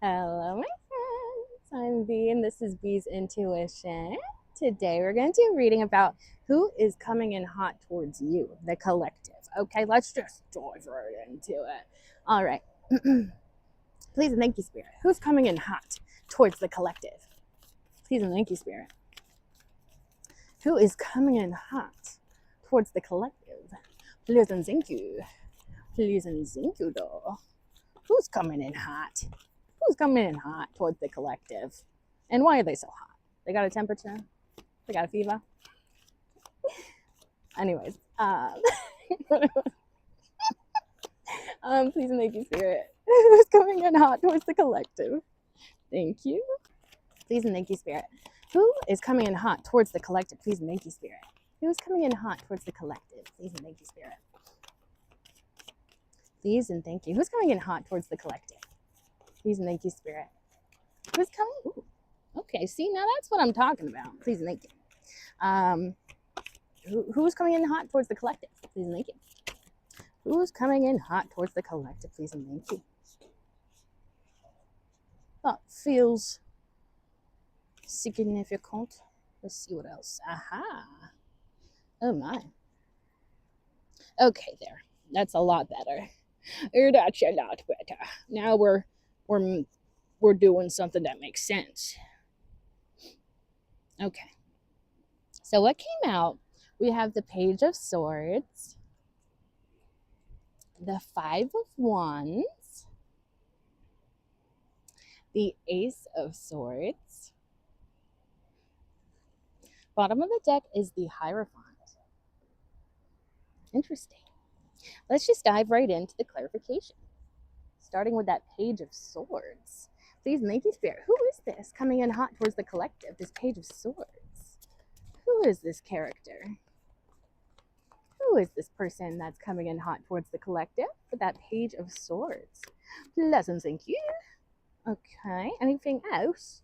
Hello, my friends. I'm Bee, and this is Bee's Intuition. Today, we're going to do a reading about who is coming in hot towards you, the collective. Okay, let's just dive right into it. All right. Please and thank you, Spirit. Who's coming in hot towards the collective? Please and thank you, Spirit. Who is coming in hot towards the collective? Please and thank you. Please and thank you, though. Who's coming in hot? Who's coming in hot towards the collective? And why are they so hot? They got a temperature? They got a fever? Anyways, please and thank you, Spirit. Who's coming in hot towards the collective? Thank you. Please and thank you, Spirit. Who is coming in hot towards the collective? Please and thank you, Spirit. Who's coming in hot towards the collective? Please and thank you, Spirit. Please and thank you. Who's coming in hot towards the collective? Please and thank you, Spirit. Who's coming? Ooh. Okay, see, now that's what I'm talking about. Please and thank you. Who's coming in hot towards the collective? Please and thank you. Who's coming in hot towards the collective? Please and thank you. That feels significant. Let's see what else. Aha. Oh my. Okay, there. That's a lot better. That's a lot better. Now we're doing something that makes sense. Okay. So what came out? We have the Page of Swords, the Five of Wands, the Ace of Swords. Bottom of the deck is the Hierophant. Interesting. Let's just dive right into the clarification. Starting with that Page of Swords. Please and thank you, Spirit. Who is this coming in hot towards the collective? This Page of Swords. Who is this character? Who is this person that's coming in hot towards the collective with that Page of Swords? Pleasant, thank you. Okay, anything else?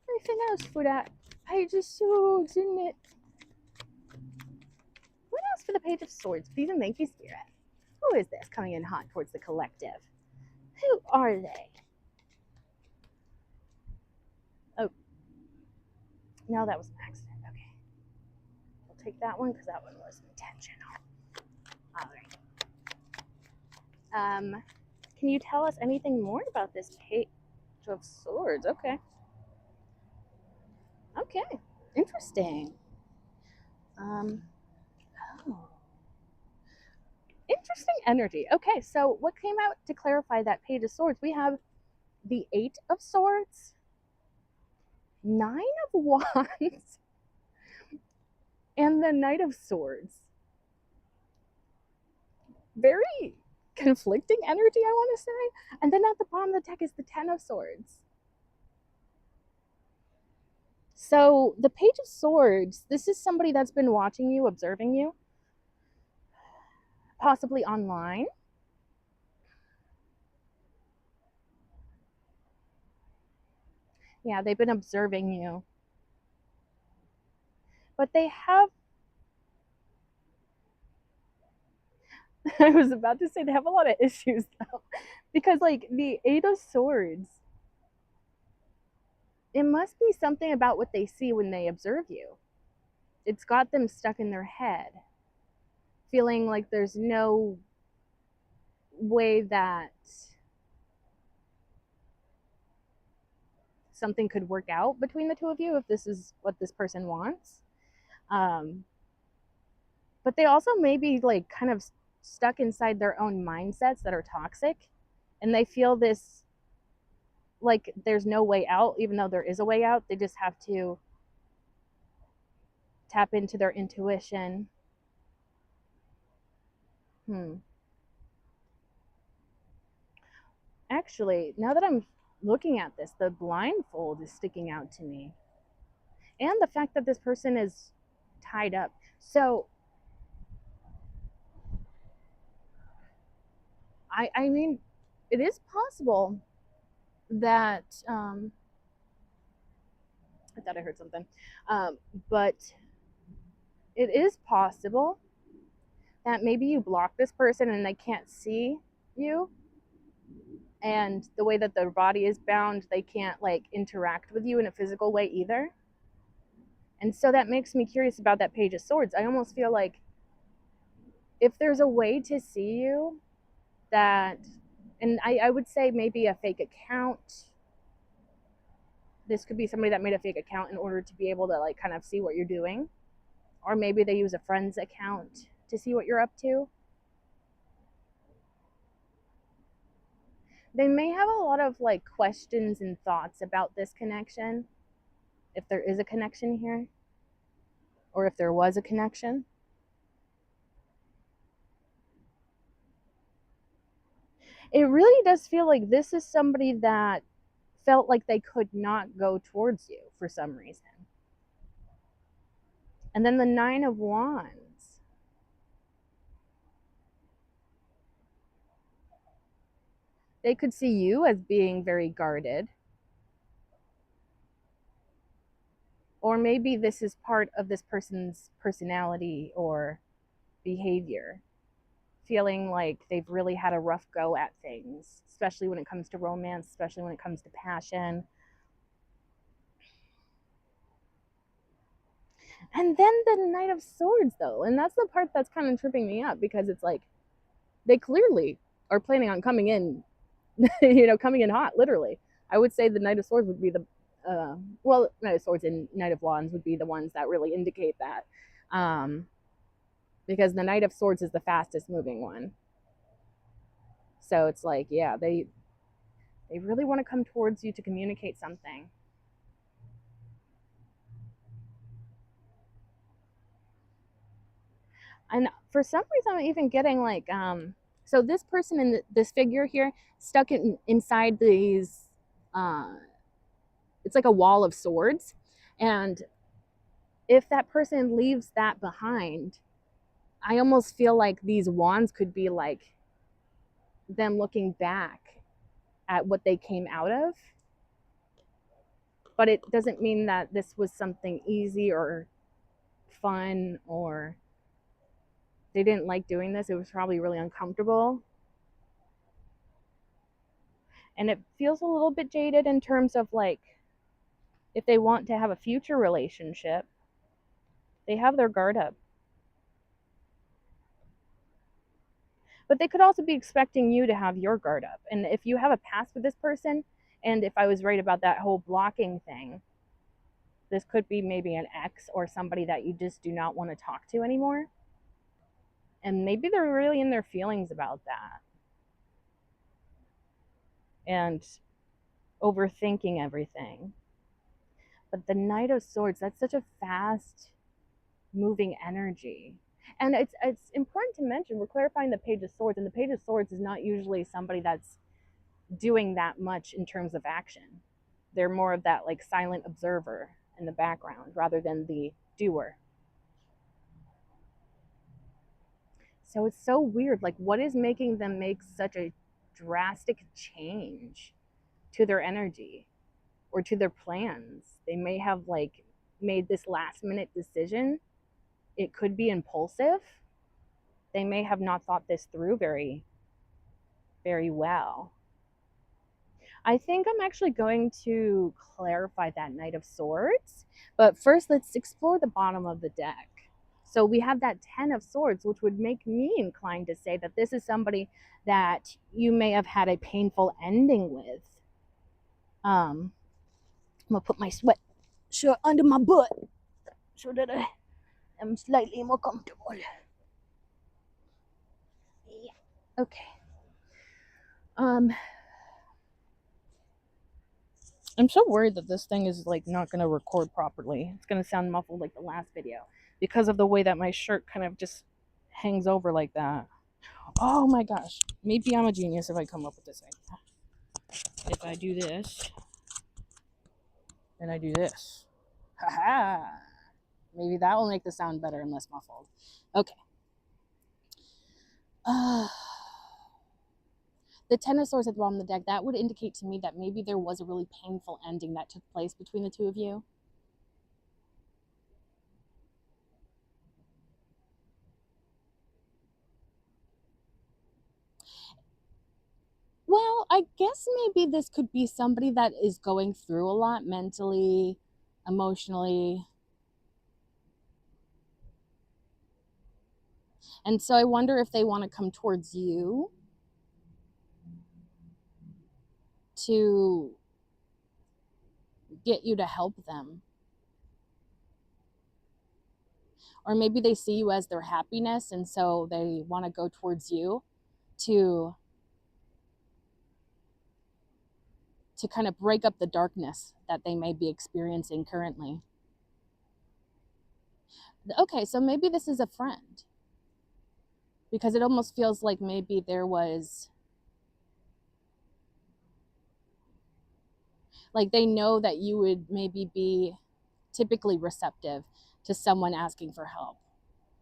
Anything else for that Page of Swords, isn't it? What else for the Page of Swords? Please and thank you, Spirit. Who is this coming in hot towards the collective? Who are they? Oh, no, that was an accident. Okay. We'll take that one because that one was intentional. All right. Can you tell us anything more about this Page of Swords? Okay. Okay. Interesting. Oh. Interesting energy. Okay, so what came out to clarify that Page of Swords? We have the Eight of Swords, Nine of Wands, and the Knight of Swords. Very conflicting energy, I want to say. And then at the bottom of the deck is the Ten of Swords. So the Page of Swords, this is somebody that's been watching you, observing you, possibly online. Yeah, they've been observing you. But they have, I was about to say they have a lot of issues though. Because like the Eight of Swords, it must be something about what they see when they observe you. It's got them stuck in their head, feeling like there's no way that something could work out between the two of you if this is what this person wants. But they also may be like kind of stuck inside their own mindsets that are toxic, and they feel this like there's no way out, even though there is a way out. They just have to tap into their intuition. Actually, now that I'm looking at this, the blindfold is sticking out to me, and the fact that this person is tied up. So I mean, it is possible that I thought I heard something, but it is possible that maybe you block this person and they can't see you, and the way that their body is bound, they can't like interact with you in a physical way either. And so that makes me curious about that Page of Swords. I almost feel like if there's a way to see you that, and I would say maybe a fake account. This could be somebody that made a fake account in order to be able to like kind of see what you're doing. Or maybe they use a friend's account to see what you're up to. They may have a lot of like questions and thoughts about this connection, if there is a connection here, or if there was a connection. It really does feel like this is somebody that felt like they could not go towards you for some reason. And then the Nine of Wands. They could see you as being very guarded. Or maybe this is part of this person's personality or behavior, feeling like they've really had a rough go at things, especially when it comes to romance, especially when it comes to passion. And then the Knight of Swords, though, and that's the part that's kind of tripping me up, because it's like they clearly are planning on coming in, coming in hot, literally. I would say the Knight of Swords would be the, Knight of Swords and Knight of Wands would be the ones that really indicate that. Because the Knight of Swords is the fastest moving one. So it's like, yeah, they really want to come towards you to communicate something. And for some reason, I'm even getting like, so this person in this figure here stuck inside these, it's like a wall of swords. And if that person leaves that behind, I almost feel like these wands could be like them looking back at what they came out of. But it doesn't mean that this was something easy or fun, or they didn't like doing this. It was probably really uncomfortable. And it feels a little bit jaded in terms of like, if they want to have a future relationship, they have their guard up. But they could also be expecting you to have your guard up. And if you have a past with this person, and if I was right about that whole blocking thing, this could be maybe an ex or somebody that you just do not want to talk to anymore. And maybe they're really in their feelings about that. And overthinking everything. But the Knight of Swords, that's such a fast moving energy. And it's important to mention, we're clarifying the Page of Swords, and the Page of Swords is not usually somebody that's doing that much in terms of action. They're more of that like silent observer in the background rather than the doer. So it's so weird. Like, what is making them make such a drastic change to their energy or to their plans? They may have like made this last minute decision. It could be impulsive. They may have not thought this through very, very well. I think I'm actually going to clarify that Knight of Swords. But first, let's explore the bottom of the deck. So we have that 10 of Swords, which would make me inclined to say that this is somebody that you may have had a painful ending with. I'm going to put my sweatshirt under my butt so that I am slightly more comfortable. Yeah. Okay. I'm so worried that this thing is like not going to record properly. It's going to sound muffled like the last video because of the way that my shirt kind of just hangs over like that. Oh my gosh. Maybe I'm a genius if I come up with this idea. If I do this, and I do this. Haha. Maybe that will make the sound better and less muffled. Okay. The Ten of Swords at the bottom of the deck, that would indicate to me that maybe there was a really painful ending that took place between the two of you. Well, I guess maybe this could be somebody that is going through a lot mentally, emotionally. And so I wonder if they want to come towards you to get you to help them. Or maybe they see you as their happiness, and so they want to go towards you to kind of break up the darkness that they may be experiencing currently. Okay, so maybe this is a friend, because it almost feels like maybe there was, like, they know that you would maybe be typically receptive to someone asking for help,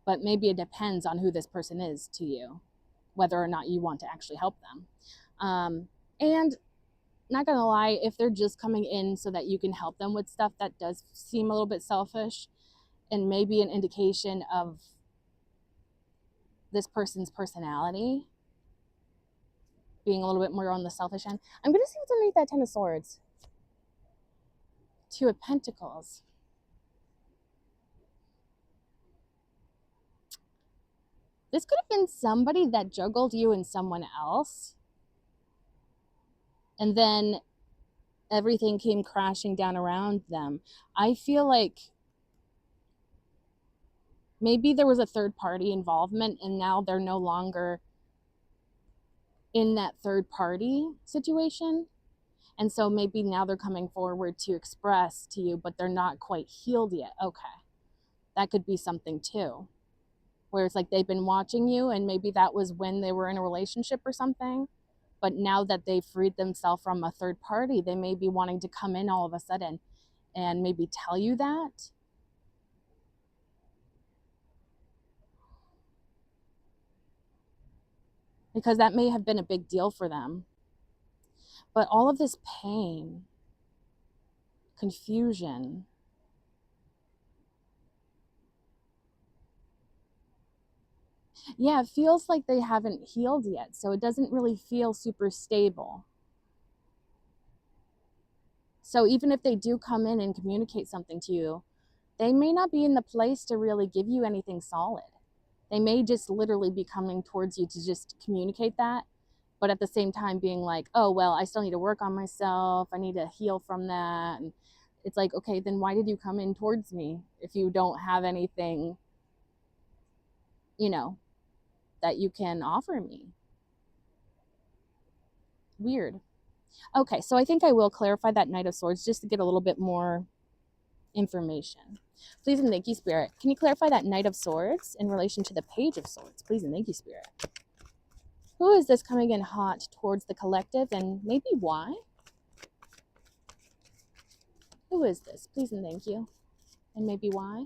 but maybe it depends on who this person is to you, whether or not you want to actually help them. And not gonna lie, if they're just coming in so that you can help them with stuff, that does seem a little bit selfish, and maybe an indication of this person's personality being a little bit more on the selfish end. I'm gonna see what's underneath that 10 of Swords. Two of Pentacles. This could have been somebody that juggled you and someone else, and then everything came crashing down around them. I feel like maybe there was a third party involvement, and now they're no longer in that third party situation. And so maybe now they're coming forward to express to you, but they're not quite healed yet. Okay. That could be something too, where it's like they've been watching you, and maybe that was when they were in a relationship or something. But now that they've freed themselves from a third party, they may be wanting to come in all of a sudden and maybe tell you that. Because that may have been a big deal for them. But all of this pain, confusion, yeah, it feels like they haven't healed yet. So it doesn't really feel super stable. So even if they do come in and communicate something to you, they may not be in the place to really give you anything solid. They may just literally be coming towards you to just communicate that, but at the same time being like, oh, well, I still need to work on myself. I need to heal from that. And it's like, okay, then why did you come in towards me if you don't have anything, that you can offer me? Weird. Okay, so I think I will clarify that Knight of Swords just to get a little bit more information. Please and thank you, Spirit. Can you clarify that Knight of Swords in relation to the Page of Swords? Please and thank you, Spirit. Who is this coming in hot towards the collective, and maybe why? Who is this? Please and thank you. And maybe why?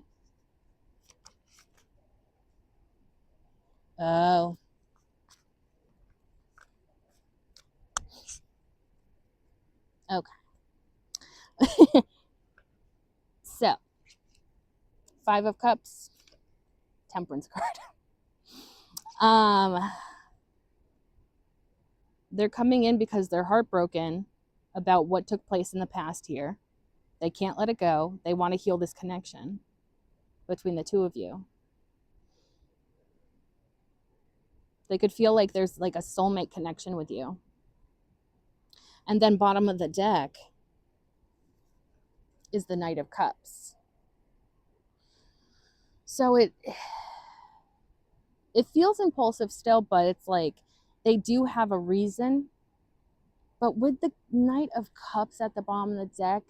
Oh. Okay. So, Five of Cups, Temperance card. They're coming in because they're heartbroken about what took place in the past here. They can't let it go. They want to heal this connection between the two of you. They could feel like there's like a soulmate connection with you. And then bottom of the deck is the Knight of Cups. So it feels impulsive still, but it's like they do have a reason. But with the Knight of Cups at the bottom of the deck,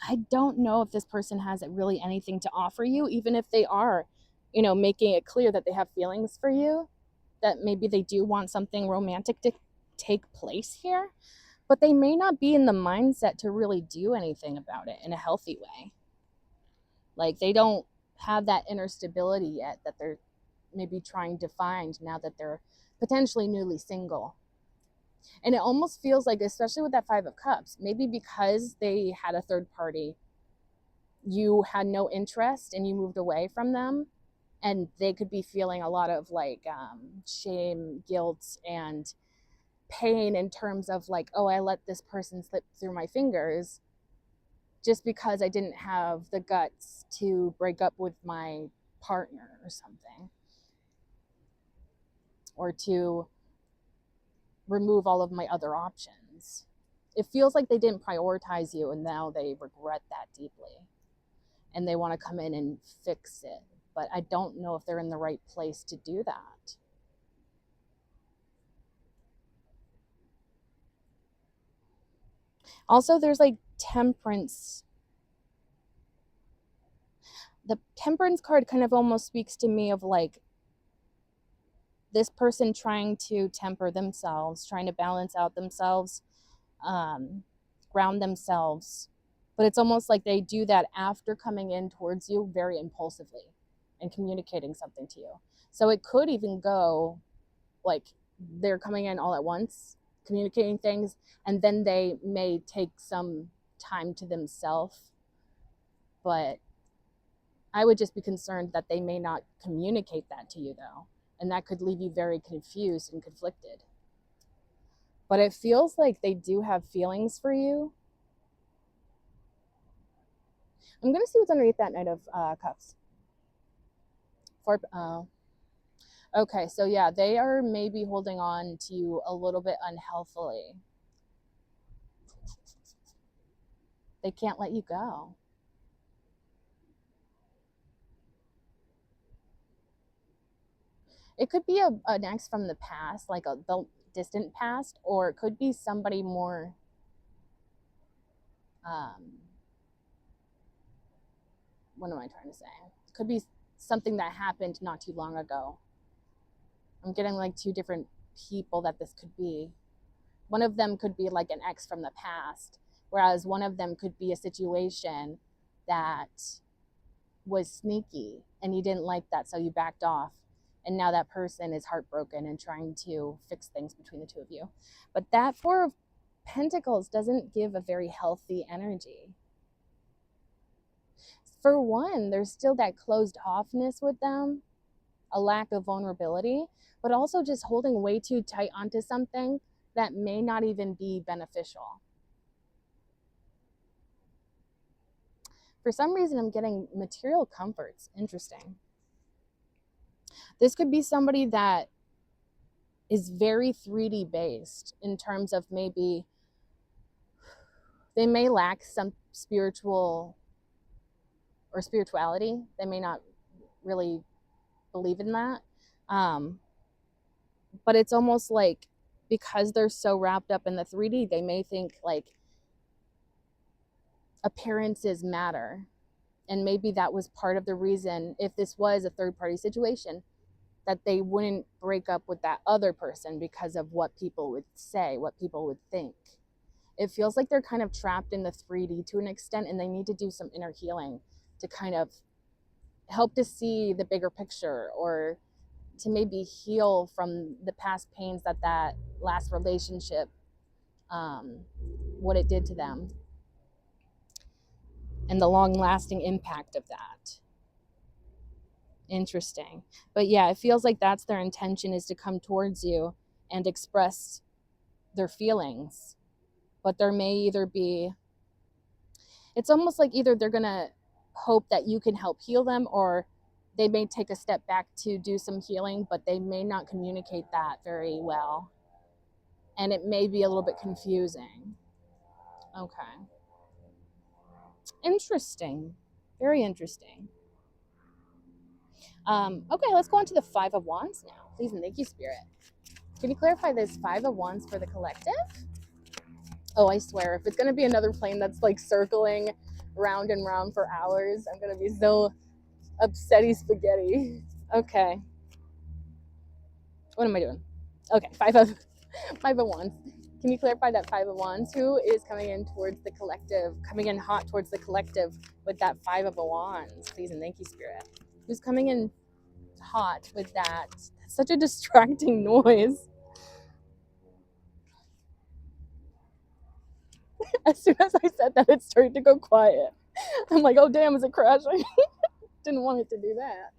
I don't know if this person has really anything to offer you, even if they are, making it clear that they have feelings for you, that maybe they do want something romantic to take place here, but they may not be in the mindset to really do anything about it in a healthy way. Like they don't have that inner stability yet that they're maybe trying to find now that they're potentially newly single. And it almost feels like, especially with that Five of Cups, maybe because they had a third party, you had no interest and you moved away from them. and they could be feeling a lot of like shame, guilt, and pain in terms of like, oh, I let this person slip through my fingers just because I didn't have the guts to break up with my partner or something, or to remove all of my other options. It feels like they didn't prioritize you, and now they regret that deeply and they want to come in and fix it. But I don't know if they're in the right place to do that. Also, there's like temperance. The temperance card kind of almost speaks to me of like this person trying to temper themselves, trying to balance out themselves, ground themselves. But it's almost like they do that after coming in towards you very impulsively and communicating something to you. So it could even go like they're coming in all at once, communicating things, and then they may take some time to themselves. But I would just be concerned that they may not communicate that to you, though. And that could leave you very confused and conflicted. But it feels like they do have feelings for you. I'm going to see what's underneath that Knight of Cups. Okay, so yeah, they are maybe holding on to you a little bit unhealthily. They can't let you go. It could be an ex from the past, like the distant past, or it could be somebody more what am I trying to say? It could be something that happened not too long ago. I'm getting like two different people that this could be. One of them could be like an ex from the past, whereas one of them could be a situation that was sneaky and you didn't like that, so you backed off. And now that person is heartbroken and trying to fix things between the two of you. But that Four of Pentacles doesn't give a very healthy energy. For one, there's still that closed offness with them, a lack of vulnerability, but also just holding way too tight onto something that may not even be beneficial. For some reason, I'm getting material comforts. Interesting. This could be somebody that is very 3D based in terms of maybe they may lack some spirituality. They may not really believe in that. But it's almost like because they're so wrapped up in the 3D, they may think like appearances matter. And maybe that was part of the reason, if this was a third party situation, that they wouldn't break up with that other person because of what people would say, what people would think. It feels like they're kind of trapped in the 3D to an extent, and they need to do some inner healing to kind of help to see the bigger picture, or to maybe heal from the past pains that last relationship, what it did to them, and the long lasting impact of that. Interesting. But yeah, it feels like that's their intention, is to come towards you and express their feelings. But there may either be, it's almost like either they're going to hope that you can help heal them, or they may take a step back to do some healing, but they may not communicate that very well. And it may be a little bit confusing. Okay. Interesting. Very interesting. Okay, let's go on to the Five of Wands now. Please and thank you, Spirit. Can you clarify this Five of Wands for the collective? Oh, I swear, if it's going to be another plane that's like circling round and round for hours, I'm going to be so upsetty spaghetti. Okay. What am I doing? Okay, Five of Wands. Can you clarify that Five of Wands? Who is coming in towards the collective, coming in hot towards the collective with that Five of Wands? Please and thank you, Spirit. Who's coming in hot with that? That's such a distracting noise. As soon as I said that, it started to go quiet. I'm like, oh damn, is it crashing? Didn't want it to do that.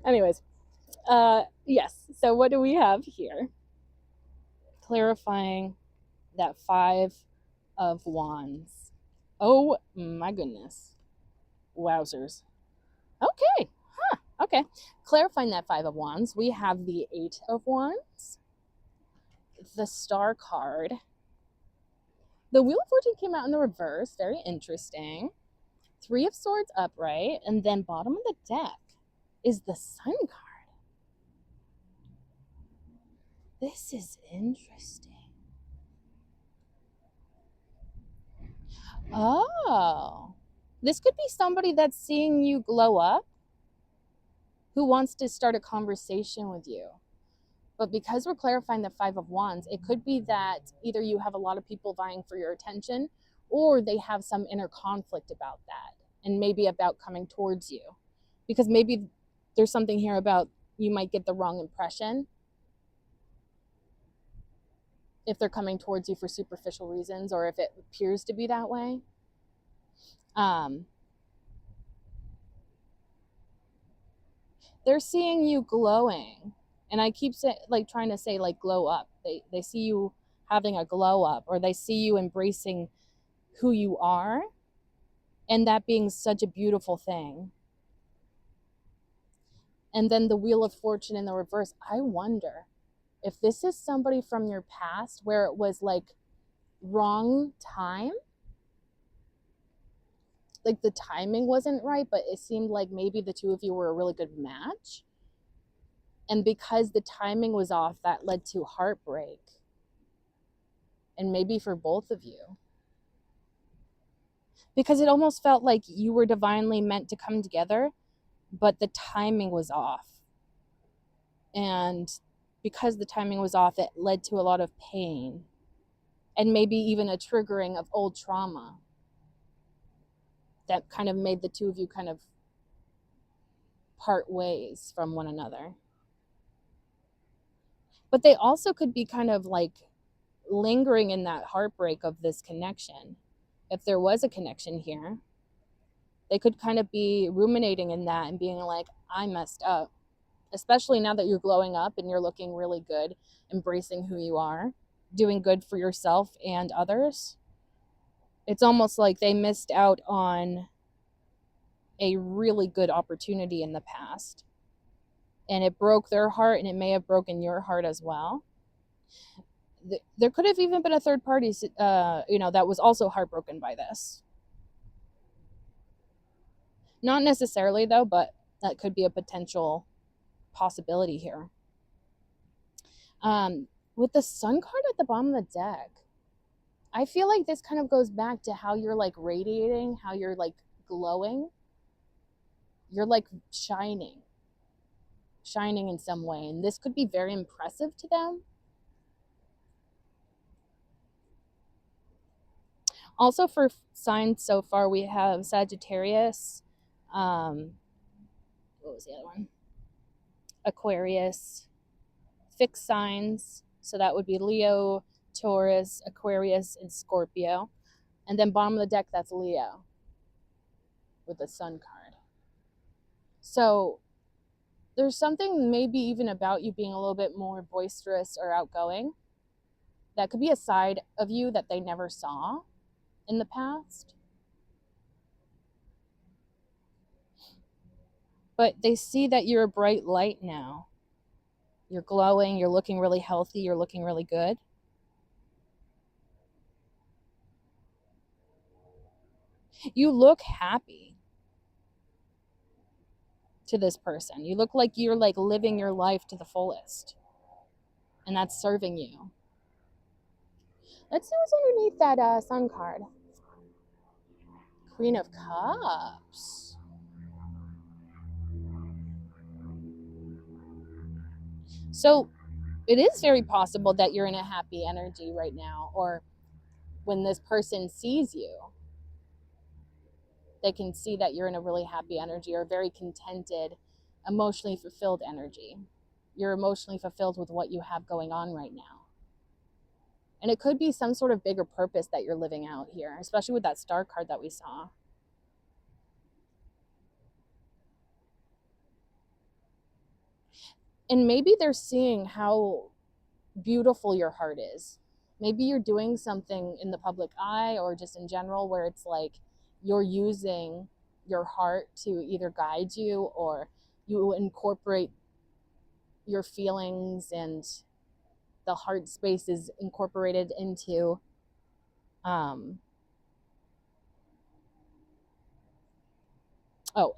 Anyways, yes. So what do we have here? Clarifying that 5 of Wands. Oh my goodness. Wowzers. Okay. Huh. Okay. Clarifying that 5 of Wands, we have the 8 of Wands, the Star card. The Wheel of Fortune came out in the reverse. Very interesting. 3 of Swords upright. And then bottom of the deck is the Sun card. This is interesting. Oh. This could be somebody that's seeing you glow up, who wants to start a conversation with you. But because we're clarifying the 5 of Wands, it could be that either you have a lot of people vying for your attention, or they have some inner conflict about that, and maybe about coming towards you. Because maybe there's something here about you might get the wrong impression if they're coming towards you for superficial reasons, or if it appears to be that way. They're seeing you glowing, and I keep trying to say like glow up. They see you having a glow up, or they see you embracing who you are, and that being such a beautiful thing. And then the Wheel of Fortune in the reverse. I wonder if this is somebody from your past where it was like wrong time, like the timing wasn't right, but it seemed like maybe the two of you were a really good match. And because the timing was off, that led to heartbreak. And maybe for both of you. Because it almost felt like you were divinely meant to come together, but the timing was off. And because the timing was off, it led to a lot of pain. And maybe even a triggering of old trauma that kind of made the two of you kind of part ways from one another. But they also could be kind of like lingering in that heartbreak of this connection. If there was a connection here, they could kind of be ruminating in that and being like, I messed up. Especially now that you're glowing up and you're looking really good, embracing who you are, doing good for yourself and others. It's almost like they missed out on a really good opportunity in the past. And it broke their heart, and it may have broken your heart as well. There could have even been a third party, that was also heartbroken by this. Not necessarily, though, but that could be a potential possibility here. With the Sun card at the bottom of the deck, I feel like this kind of goes back to how you're like radiating, how you're like glowing. You're like shining in some way, and this could be very impressive to them. Also, for signs so far, we have Sagittarius, what was the other one? Aquarius, fixed signs, so that would be Leo, Taurus, Aquarius, and Scorpio. And then bottom of the deck, that's Leo with the Sun card. So there's something maybe even about you being a little bit more boisterous or outgoing. That could be a side of you that they never saw in the past. But they see that you're a bright light now. You're glowing, you're looking really healthy, you're looking really good. You look happy to this person. You look like you're like living your life to the fullest. And that's serving you. Let's see what's underneath that Sun card. Queen of Cups. So it is very possible that you're in a happy energy right now, or when this person sees you, they can see that you're in a really happy energy or very contented, emotionally fulfilled energy. You're emotionally fulfilled with what you have going on right now. And it could be some sort of bigger purpose that you're living out here, especially with that Star card that we saw. And maybe they're seeing how beautiful your heart is. Maybe you're doing something in the public eye or just in general where it's like you're using your heart to either guide you, or you incorporate your feelings, and the heart space is incorporated um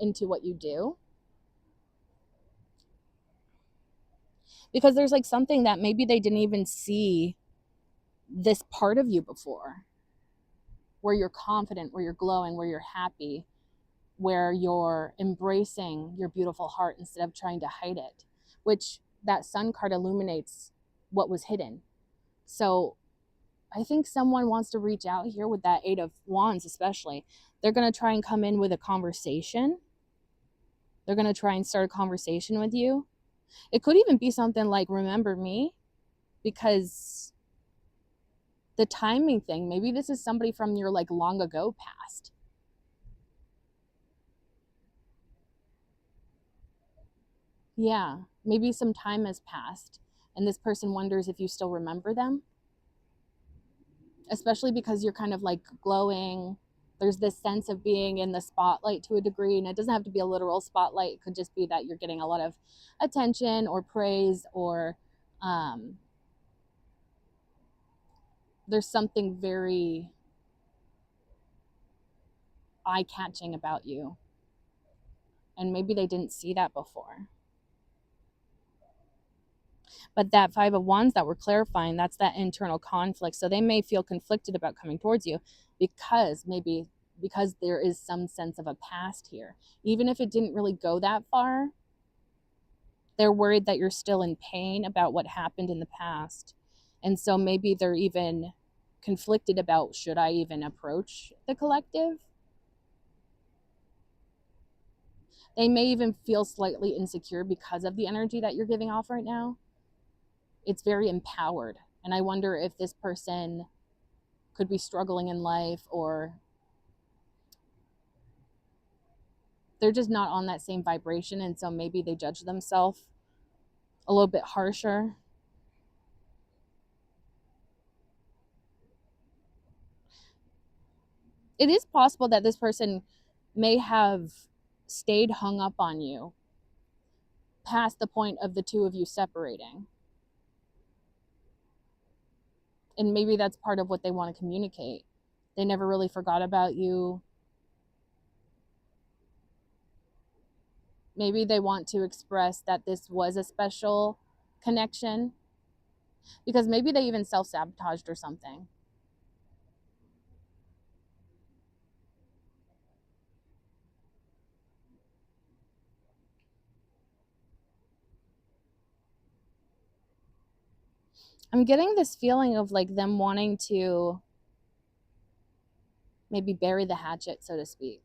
into what you do, because there's like something that maybe they didn't even see this part of you before, where you're confident, where you're glowing, where you're happy, where you're embracing your beautiful heart instead of trying to hide it, which that sun card illuminates what was hidden. So I think someone wants to reach out here with that Eight of Wands, especially. They're going to try and come in with a conversation. They're going to try and start a conversation with you. It could even be something like, remember me, because the timing thing, maybe this is somebody from your like long ago past. Yeah, maybe some time has passed and this person wonders if you still remember them, especially because you're kind of like glowing. There's this sense of being in the spotlight to a degree, and it doesn't have to be a literal spotlight. It could just be that you're getting a lot of attention or praise, or um, there's something very eye-catching about you, and maybe they didn't see that before. But that Five of Wands that we're clarifying, that's that internal conflict. So they may feel conflicted about coming towards you because there is some sense of a past here. Even if it didn't really go that far, they're worried that you're still in pain about what happened in the past. And so maybe they're even conflicted about, should I even approach the collective? They may even feel slightly insecure because of the energy that you're giving off right now. It's very empowered. And I wonder if this person could be struggling in life, or they're just not on that same vibration. And so maybe they judge themselves a little bit harsher. It is possible that this person may have stayed hung up on you past the point of the two of you separating. And maybe that's part of what they want to communicate. They never really forgot about you. Maybe they want to express that this was a special connection, because maybe they even self-sabotaged or something. I'm getting this feeling of like them wanting to maybe bury the hatchet, so to speak.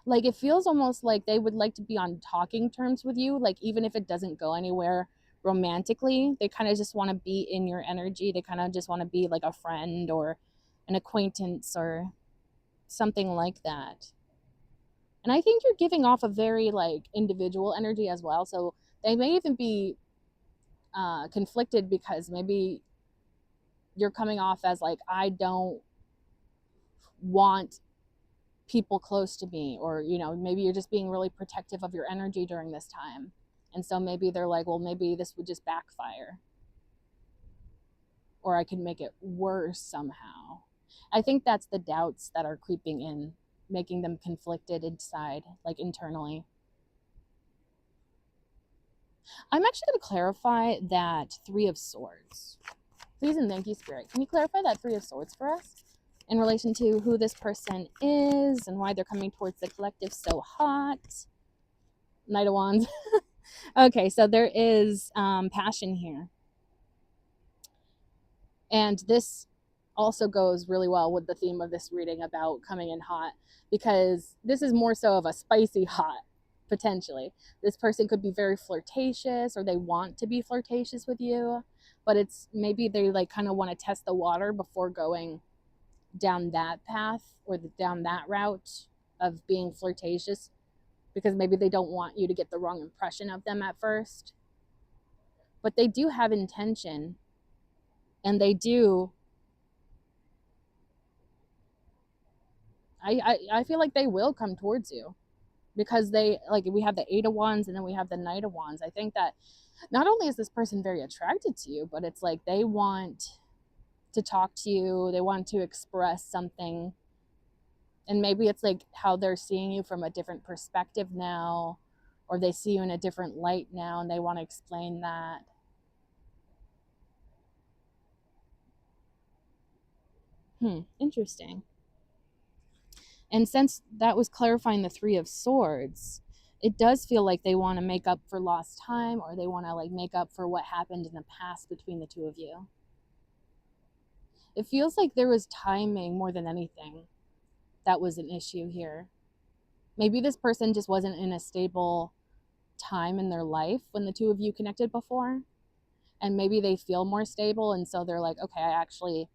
Like it feels almost like they would like to be on talking terms with you, like even if it doesn't go anywhere romantically, they kind of just want to be in your energy. They kind of just want to be like a friend or an acquaintance or something like that. And I think you're giving off a very like individual energy as well. So they may even be conflicted because maybe you're coming off as like, I don't want people close to me, or maybe you're just being really protective of your energy during this time. And so maybe they're like, well, maybe this would just backfire, or I could make it worse somehow. I think that's the doubts that are creeping in, making them conflicted inside, like internally. I'm actually going to clarify that Three of Swords. Please and thank you, Spirit. Can you clarify that Three of Swords for us in relation to who this person is and why they're coming towards the collective so hot? Knight of Wands. Okay, so there is passion here. And this also goes really well with the theme of this reading about coming in hot, because this is more so of a spicy hot, potentially. This person could be very flirtatious, or they want to be flirtatious with you, but it's maybe they like kind of want to test the water before going down that path or down that route of being flirtatious. because maybe they don't want you to get the wrong impression of them at first. But they do have intention, and they do. I feel like they will come towards you, because they, like, we have the Eight of Wands and then we have the Knight of Wands. I think that not only is this person very attracted to you, but it's like they want to talk to you, they want to express something, and maybe it's like how they're seeing you from a different perspective now, or they see you in a different light now and they want to explain that. Interesting. And since that was clarifying the Three of Swords, it does feel like they want to make up for lost time, or they want to like make up for what happened in the past between the two of you. It feels like there was timing more than anything that was an issue here. Maybe this person just wasn't in a stable time in their life when the two of you connected before, and maybe they feel more stable, and so they're like, okay, I actually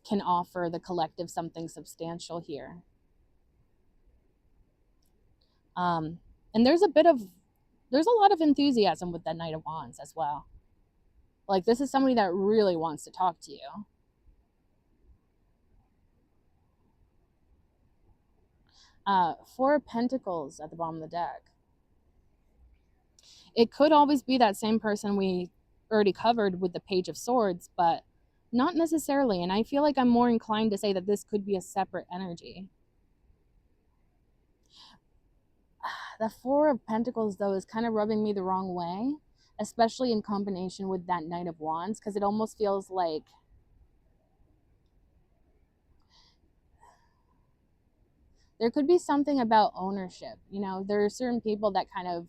can offer the collective something substantial here. And there's a lot of enthusiasm with that Knight of Wands as well. Like, this is somebody that really wants to talk to you. Four of Pentacles at the bottom of the deck. It could always be that same person we already covered with the Page of Swords, but not necessarily. And I feel like I'm more inclined to say that this could be a separate energy. The Four of Pentacles, though, is kind of rubbing me the wrong way, especially in combination with that Knight of Wands, because it almost feels like there could be something about ownership. You know, there are certain people that kind of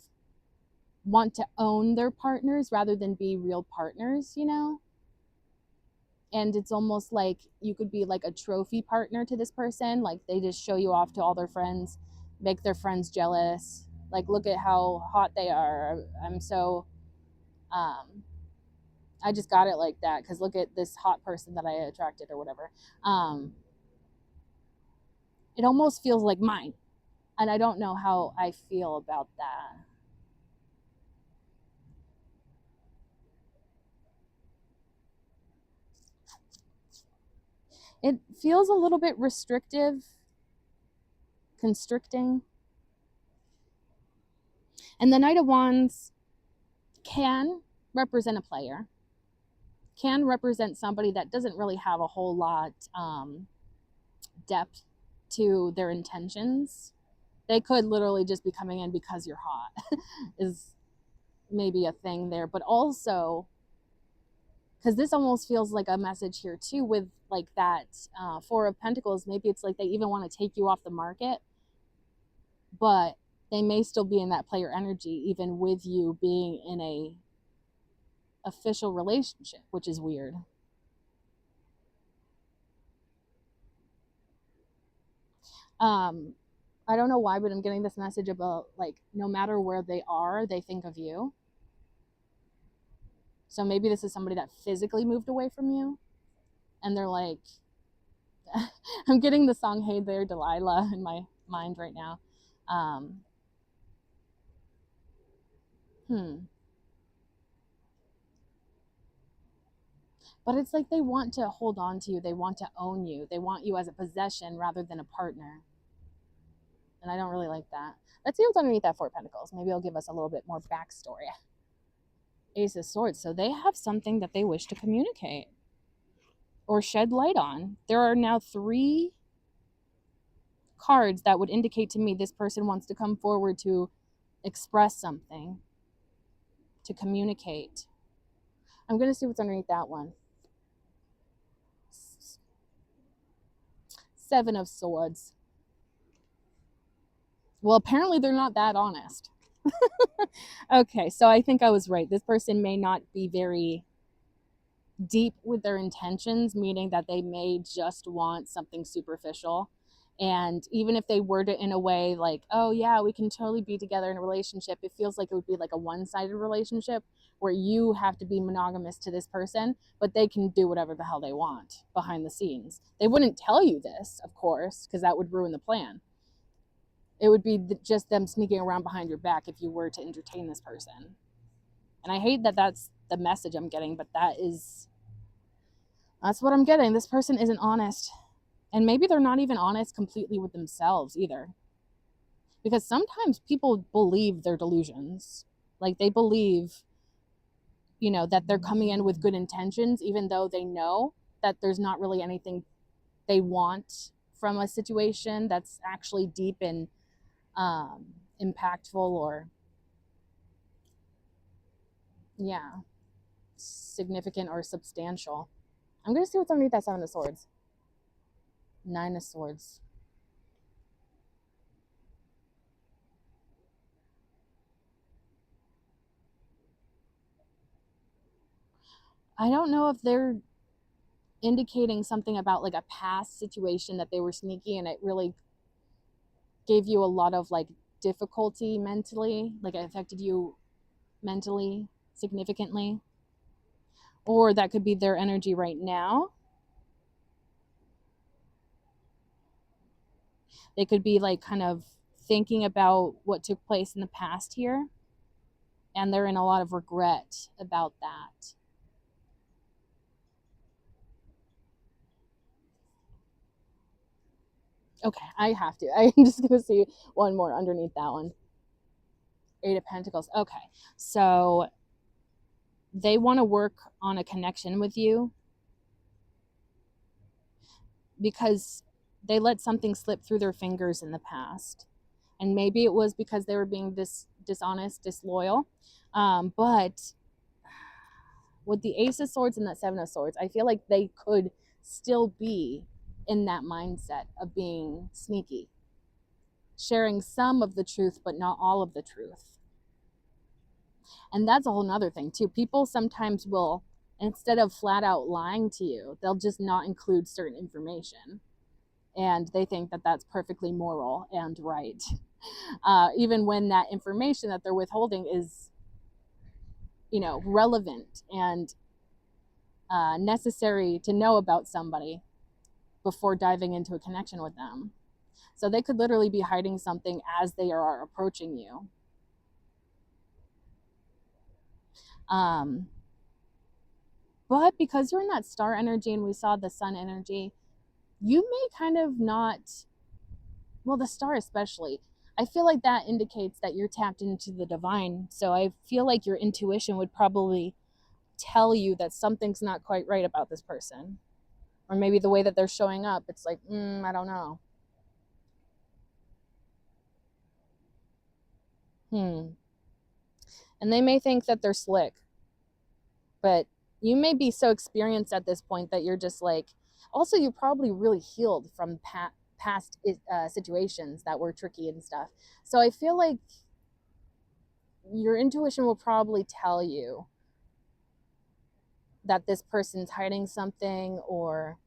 want to own their partners rather than be real partners, you know? And it's almost like you could be like a trophy partner to this person. Like, they just show you off to all their friends, make their friends jealous. Like, look at how hot they are. I'm so, I just got it like that because look at this hot person that I attracted or whatever. It almost feels like mine. And I don't know how I feel about that. It feels a little bit restrictive, constricting. And the Knight of Wands can represent a player, can represent somebody that doesn't really have a whole lot depth to their intentions. They could literally just be coming in because you're hot is maybe a thing there. But also, because this almost feels like a message here too with like that Four of Pentacles, maybe it's like they even want to take you off the market, but they may still be in that player energy even with you being in a official relationship, which is weird. I don't know why, but I'm getting this message about like no matter where they are, they think of you. So maybe this is somebody that physically moved away from you and they're like, I'm getting the song Hey There Delilah in my mind right now. But it's like they want to hold on to you. They want to own you. They want you as a possession rather than a partner. And I don't really like that. Let's see what's underneath that Four of Pentacles. Maybe it'll give us a little bit more backstory. Ace of Swords. So they have something that they wish to communicate or shed light on. There are now 3 cards that would indicate to me this person wants to come forward to express something, to communicate. I'm going to see what's underneath that one. 7 of Swords. Well, apparently they're not that honest. Okay, so I think I was right. This person may not be very deep with their intentions, meaning that they may just want something superficial. And even if they word it in a way like, oh yeah, we can totally be together in a relationship, it feels like it would be like a one-sided relationship where you have to be monogamous to this person, but they can do whatever the hell they want behind the scenes. They wouldn't tell you this, of course, because that would ruin the plan. It would be just them sneaking around behind your back if you were to entertain this person. And I hate that that's the message I'm getting, but that's what I'm getting. This person isn't honest. And maybe they're not even honest completely with themselves either. Because sometimes people believe their delusions. Like they believe, that they're coming in with good intentions, even though they know that there's not really anything they want from a situation that's actually deep and impactful or, significant or substantial. I'm going to see what's underneath that 7 of Swords. 9 of Swords. I don't know if they're indicating something about like a past situation that they were sneaky and it really gave you a lot of like difficulty mentally, like it affected you mentally significantly. Or that could be their energy right now. They could be like kind of thinking about what took place in the past here, and they're in a lot of regret about that. Okay, I have to. I'm just going to see one more underneath that one. 8 of Pentacles. Okay, so they want to work on a connection with you because they let something slip through their fingers in the past. And maybe it was because they were being dishonest, disloyal. But with the Ace of Swords and that 7 of Swords, I feel like they could still be in that mindset of being sneaky, sharing some of the truth, but not all of the truth. And that's a whole nother thing too. People sometimes will, instead of flat out lying to you, they'll just not include certain information. And they think that that's perfectly moral and right. Even when that information that they're withholding is, relevant and necessary to know about somebody before diving into a connection with them. So they could literally be hiding something as they are approaching you. But because you're in that star energy and we saw the sun energy, you may kind of not, well, the star especially, I feel like that indicates that you're tapped into the divine. So I feel like your intuition would probably tell you that something's not quite right about this person. Or maybe the way that they're showing up, it's like, I don't know. And they may think that they're slick, but you may be so experienced at this point that you're just like, also you're probably really healed from past situations that were tricky and stuff. So I feel like your intuition will probably tell you that this person's hiding something, or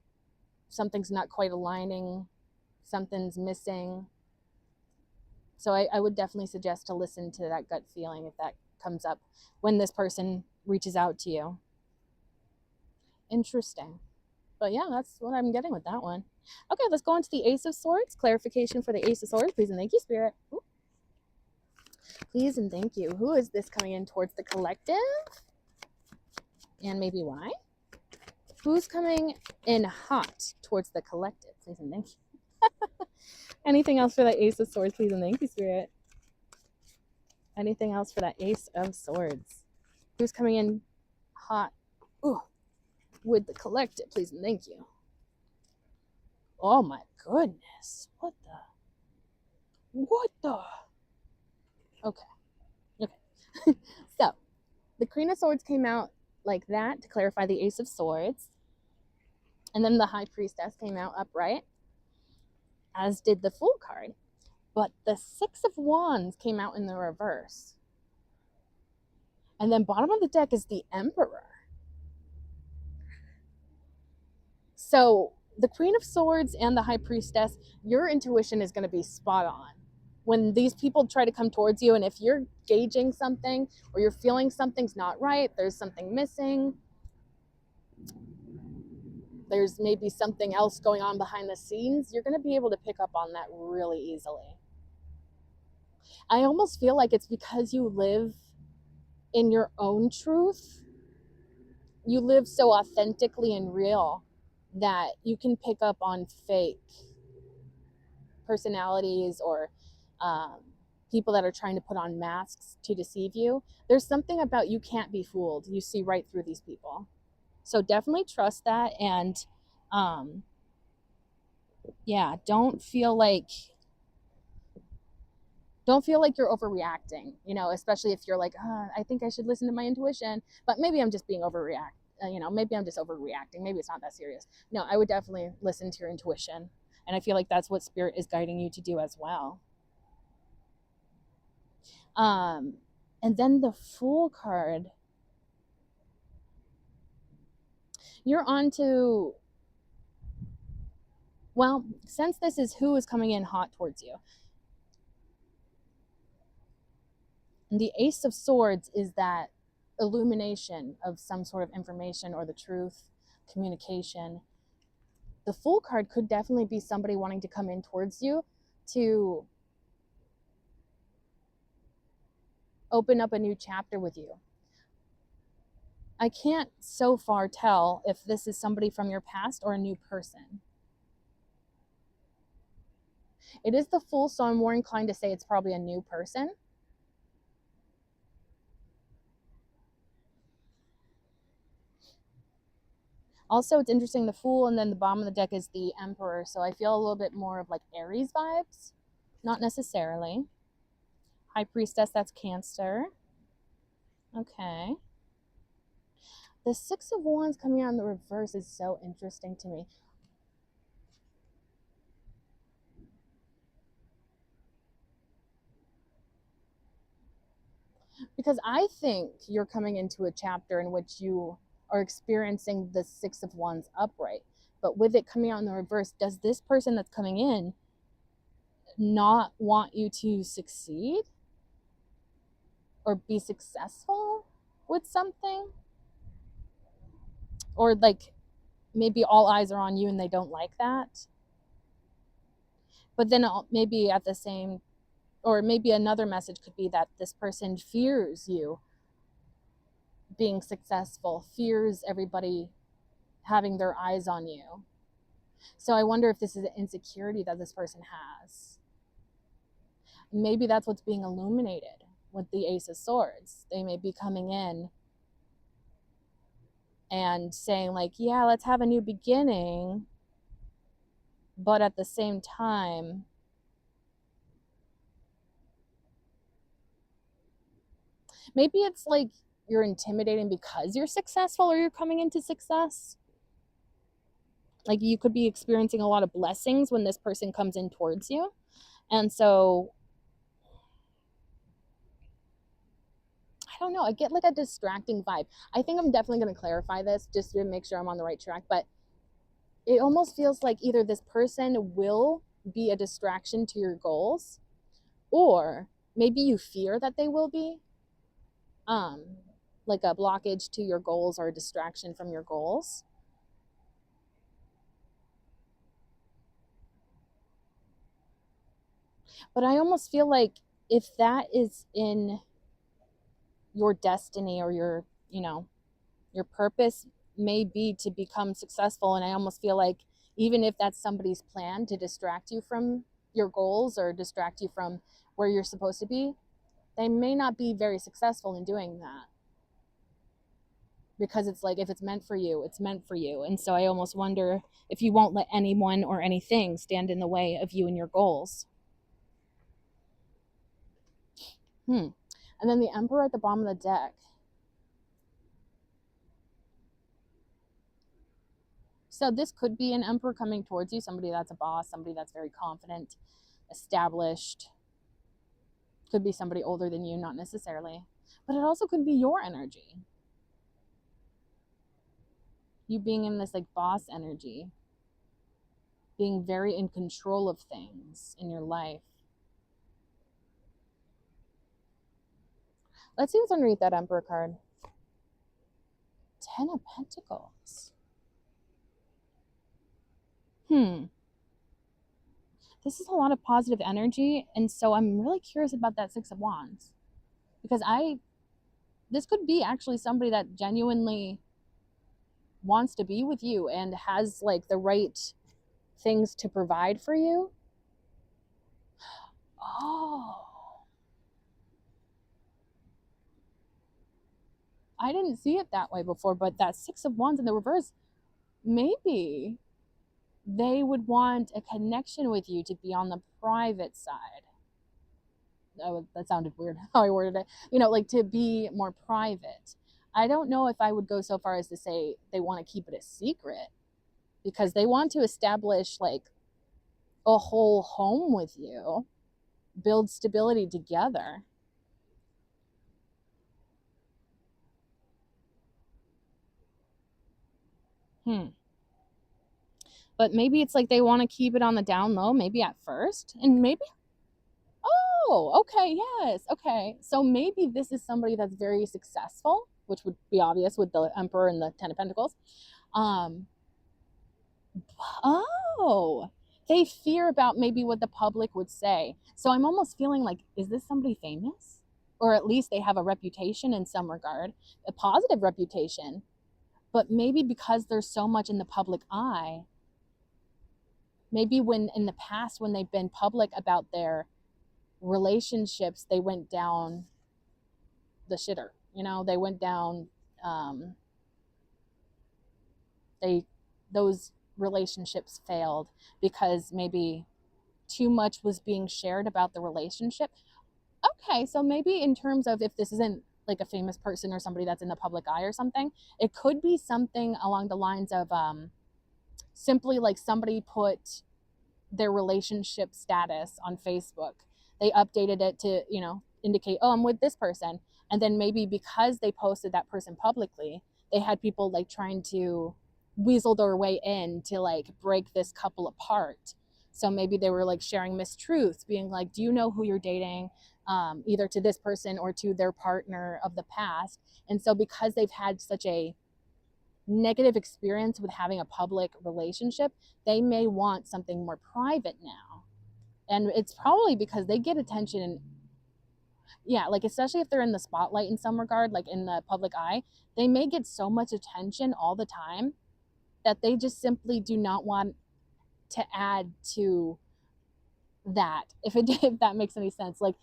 something's not quite aligning, something's missing. So I would definitely suggest to listen to that gut feeling if that comes up when this person reaches out to you. Interesting. But yeah, that's what I'm getting with that one. Okay, let's go on to the Ace of Swords. Clarification for the Ace of Swords. Please and thank you, Spirit. Ooh. Please and thank you. Who is this coming in towards the collective? And maybe why? Who's coming in hot towards the collective? Please and thank you. Anything else for that Ace of Swords? Please and thank you, Spirit. Anything else for that Ace of Swords? Who's coming in hot with the collective? Please and thank you. Oh my goodness. What the? Okay. So, the Queen of Swords came out like that to clarify the Ace of Swords. And then the High Priestess came out upright, as did the Fool card. But the Six of Wands came out in the reverse. And then bottom of the deck is the Emperor. So the Queen of Swords and the High Priestess, your intuition is going to be spot on. When these people try to come towards you, and if you're gauging something or you're feeling something's not right, there's something missing, there's maybe something else going on behind the scenes, you're going to be able to pick up on that really easily. I almost feel like it's because you live in your own truth. You live so authentically and real that you can pick up on fake personalities or um, people that are trying to put on masks to deceive you. There's something about you can't be fooled. You see right through these people. So definitely trust that. And um, yeah, don't feel like you're overreacting, especially if you're like, I think I should listen to my intuition, but maybe I'm just being overreact. Maybe I'm just overreacting. Maybe it's not that serious. No, I would definitely listen to your intuition. And I feel like that's what spirit is guiding you to do as well. Um, and then the Fool card, you're on to, well, since this is who is coming in hot towards you, and the Ace of Swords is that illumination of some sort of information or the truth, communication. The Fool card could definitely be somebody wanting to come in towards you to open up a new chapter with you. I can't so far tell if this is somebody from your past or a new person. It is the Fool, so I'm more inclined to say it's probably a new person. Also, it's interesting, the Fool and then the bottom of the deck is the Emperor, so I feel a little bit more of like Aries vibes. Not necessarily. High Priestess, that's Cancer. Okay. The Six of Wands coming out in the reverse is so interesting to me. Because I think you're coming into a chapter in which you are experiencing the Six of Wands upright. But with it coming out in the reverse, does this person that's coming in not want you to succeed or be successful with something? Or like maybe all eyes are on you and they don't like that. But then maybe at the same, or maybe another message could be that this person fears you being successful, fears everybody having their eyes on you. So I wonder if this is an insecurity that this person has. Maybe that's what's being illuminated with the Ace of Swords. They may be coming in and saying like, yeah, let's have a new beginning, but at the same time, maybe it's like you're intimidating because you're successful or you're coming into success. Like you could be experiencing a lot of blessings when this person comes in towards you. And so I don't know, I get like a distracting vibe. I think I'm definitely going to clarify this just to make sure I'm on the right track, but it almost feels like either this person will be a distraction to your goals, or maybe you fear that they will be um like a blockage to your goals or a distraction from your goals. But I almost feel like if that is in your destiny or your purpose may be to become successful, and I almost feel like even if that's somebody's plan to distract you from your goals or distract you from where you're supposed to be, they may not be very successful in doing that, because it's like if it's meant for you, it's meant for you. And so I almost wonder if you won't let anyone or anything stand in the way of you and your goals. And then the Emperor at the bottom of the deck. So this could be an Emperor coming towards you, somebody that's a boss, somebody that's very confident, established. Could be somebody older than you, not necessarily. But it also could be your energy. You being in this like boss energy, being very in control of things in your life. Let's see what's underneath that Emperor card. 10 of Pentacles. this is a lot of positive energy. And so I'm really curious about that Six of Wands, because this could be actually somebody that genuinely wants to be with you and has like the right things to provide for you. Oh, I didn't see it that way before, but that Six of Wands in the reverse, maybe they would want a connection with you to be on the private side. Oh, that sounded weird how I worded it. Like to be more private. I don't know if I would go so far as to say they want to keep it a secret, because they want to establish like a whole home with you, build stability together. Hmm. But maybe it's like they want to keep it on the down low, maybe at first, and maybe, oh, okay, yes, okay. So maybe this is somebody that's very successful, which would be obvious with the Emperor and the Ten of Pentacles. Um, oh, they fear about maybe what the public would say. So I'm almost feeling like, is this somebody famous? Or at least they have a reputation in some regard, a positive reputation. But maybe because there's so much in the public eye, maybe when in the past, when they've been public about their relationships, they went down the shitter. They went down, um, they, those relationships failed because maybe too much was being shared about the relationship. Okay, so maybe in terms of, if this isn't like a famous person or somebody that's in the public eye or something, it could be something along the lines of simply like somebody put their relationship status on Facebook. They updated it to, indicate, oh, I'm with this person. And then maybe because they posted that person publicly, they had people like trying to weasel their way in to like break this couple apart. So maybe they were like sharing mistruths, being like, do you know who you're dating? Either to this person or to their partner of the past. And so because they've had such a negative experience with having a public relationship, they may want something more private now. And it's probably because they get attention, and yeah, like especially if they're in the spotlight in some regard, like in the public eye, they may get so much attention all the time that they just simply do not want to add to that. If that makes any sense. Like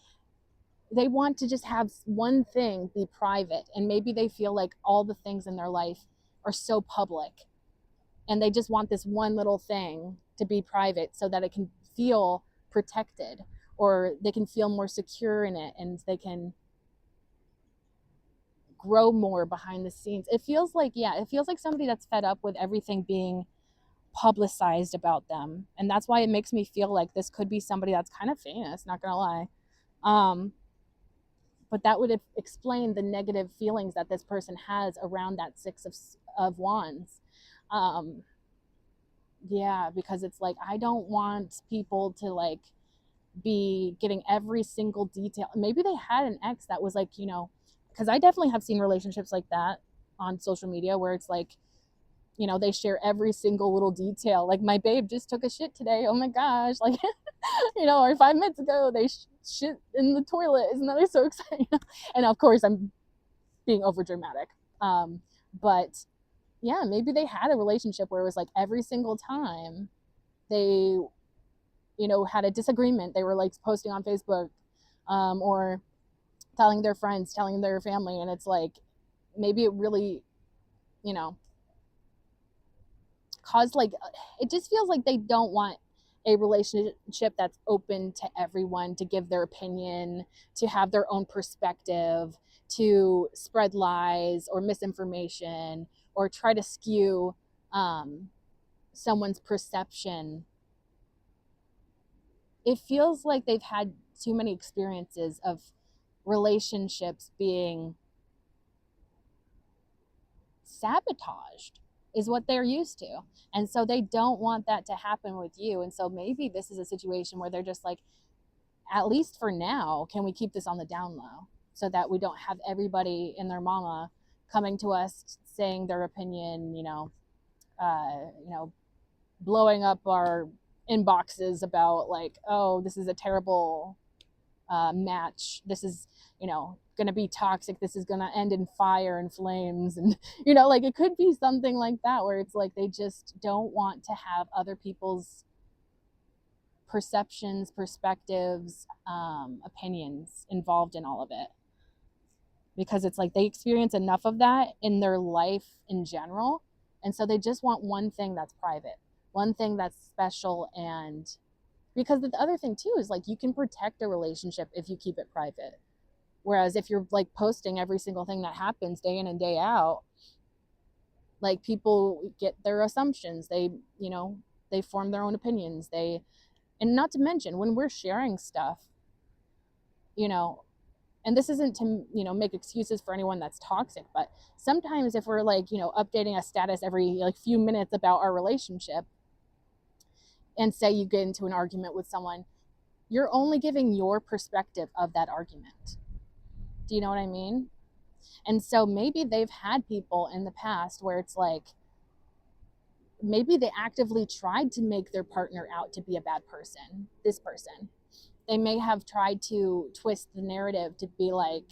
they want to just have one thing be private, and maybe they feel like all the things in their life are so public, and they just want this one little thing to be private so that it can feel protected, or they can feel more secure in it, and they can grow more behind the scenes. It feels like, yeah, it feels like somebody that's fed up with everything being publicized about them. And that's why it makes me feel like this could be somebody that's kind of famous, not gonna lie. But that would explain the negative feelings that this person has around that Six of Wands. Yeah, because it's like, I don't want people to like be getting every single detail. Maybe they had an ex that was like, because I definitely have seen relationships like that on social media where it's like, they share every single little detail. Like, my babe just took a shit today. Oh my gosh. Like, or 5 minutes ago, they shit in the toilet. Isn't that so exciting? And of course, I'm being over dramatic. But yeah, maybe they had a relationship where it was like every single time they, had a disagreement, they were like posting on Facebook, or telling their friends, telling their family. And it's like, maybe it really, you know, caused like, it just feels like they don't want a relationship that's open to everyone to give their opinion, to have their own perspective, to spread lies or misinformation, or try to skew someone's perception. It feels like they've had too many experiences of relationships being sabotaged, is what they're used to. And so they don't want that to happen with you. And so maybe this is a situation where they're just like, at least for now, can we keep this on the down low so that we don't have everybody and their mama coming to us saying their opinion, blowing up our inboxes about like, oh, this is a terrible match. This is, going to be toxic. This is going to end in fire and flames. And, like it could be something like that where it's like they just don't want to have other people's perceptions, perspectives, opinions involved in all of it. Because it's like they experience enough of that in their life in general. And so they just want one thing that's private, one thing that's special. And because the other thing too is like you can protect a relationship if you keep it private. Whereas if you're like posting every single thing that happens day in and day out, like people get their assumptions. They form their own opinions. And not to mention when we're sharing stuff, and this isn't to, make excuses for anyone that's toxic, but sometimes if we're like, updating a status every like few minutes about our relationship, and say you get into an argument with someone, you're only giving your perspective of that argument. Do you know what I mean? And so maybe they've had people in the past where it's like, maybe they actively tried to make their partner out to be a bad person, this person. They may have tried to twist the narrative to be like,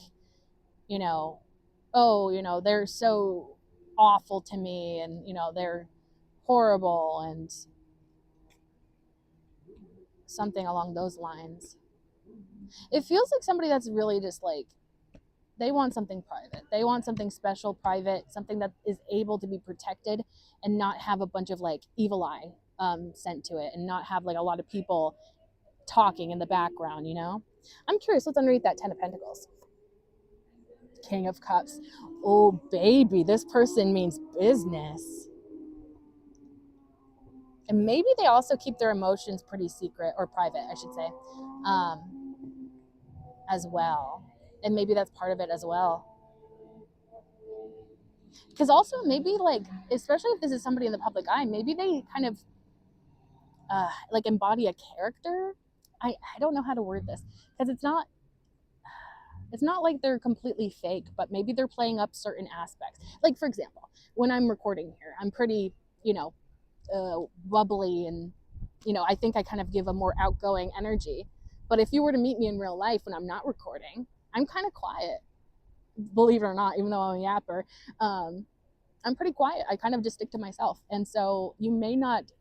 oh, they're so awful to me, and, they're horrible, and something along those lines. It feels like somebody that's really just like, they want something private. They want something special, private, something that is able to be protected and not have a bunch of like evil eye sent to it, and not have like a lot of people talking in the background, I'm curious what's underneath that 10 of Pentacles. King of Cups. Oh, baby, this person means business. And maybe they also keep their emotions pretty secret, or private, I should say, as well. And maybe that's part of it as well. Because also maybe like, especially if this is somebody in the public eye, maybe they kind of like embody a character. I don't know how to word this, because it's not like they're completely fake, but maybe they're playing up certain aspects. Like, for example, when I'm recording here, I'm pretty, bubbly, and, I think I kind of give a more outgoing energy. But if you were to meet me in real life when I'm not recording, I'm kind of quiet, believe it or not, even though I'm a yapper. I'm pretty quiet. I kind of just stick to myself. And so you may not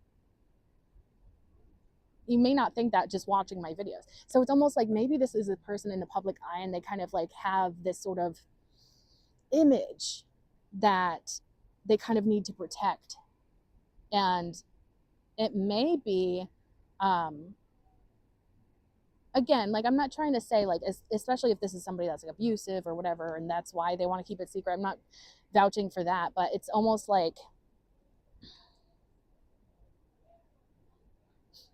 think that just watching my videos. So it's almost like maybe this is a person in the public eye, and they kind of like have this sort of image that they kind of need to protect. And it may be, again, like I'm not trying to say like, especially if this is somebody that's like abusive or whatever, and that's why they want to keep it secret. I'm not vouching for that, but it's almost like,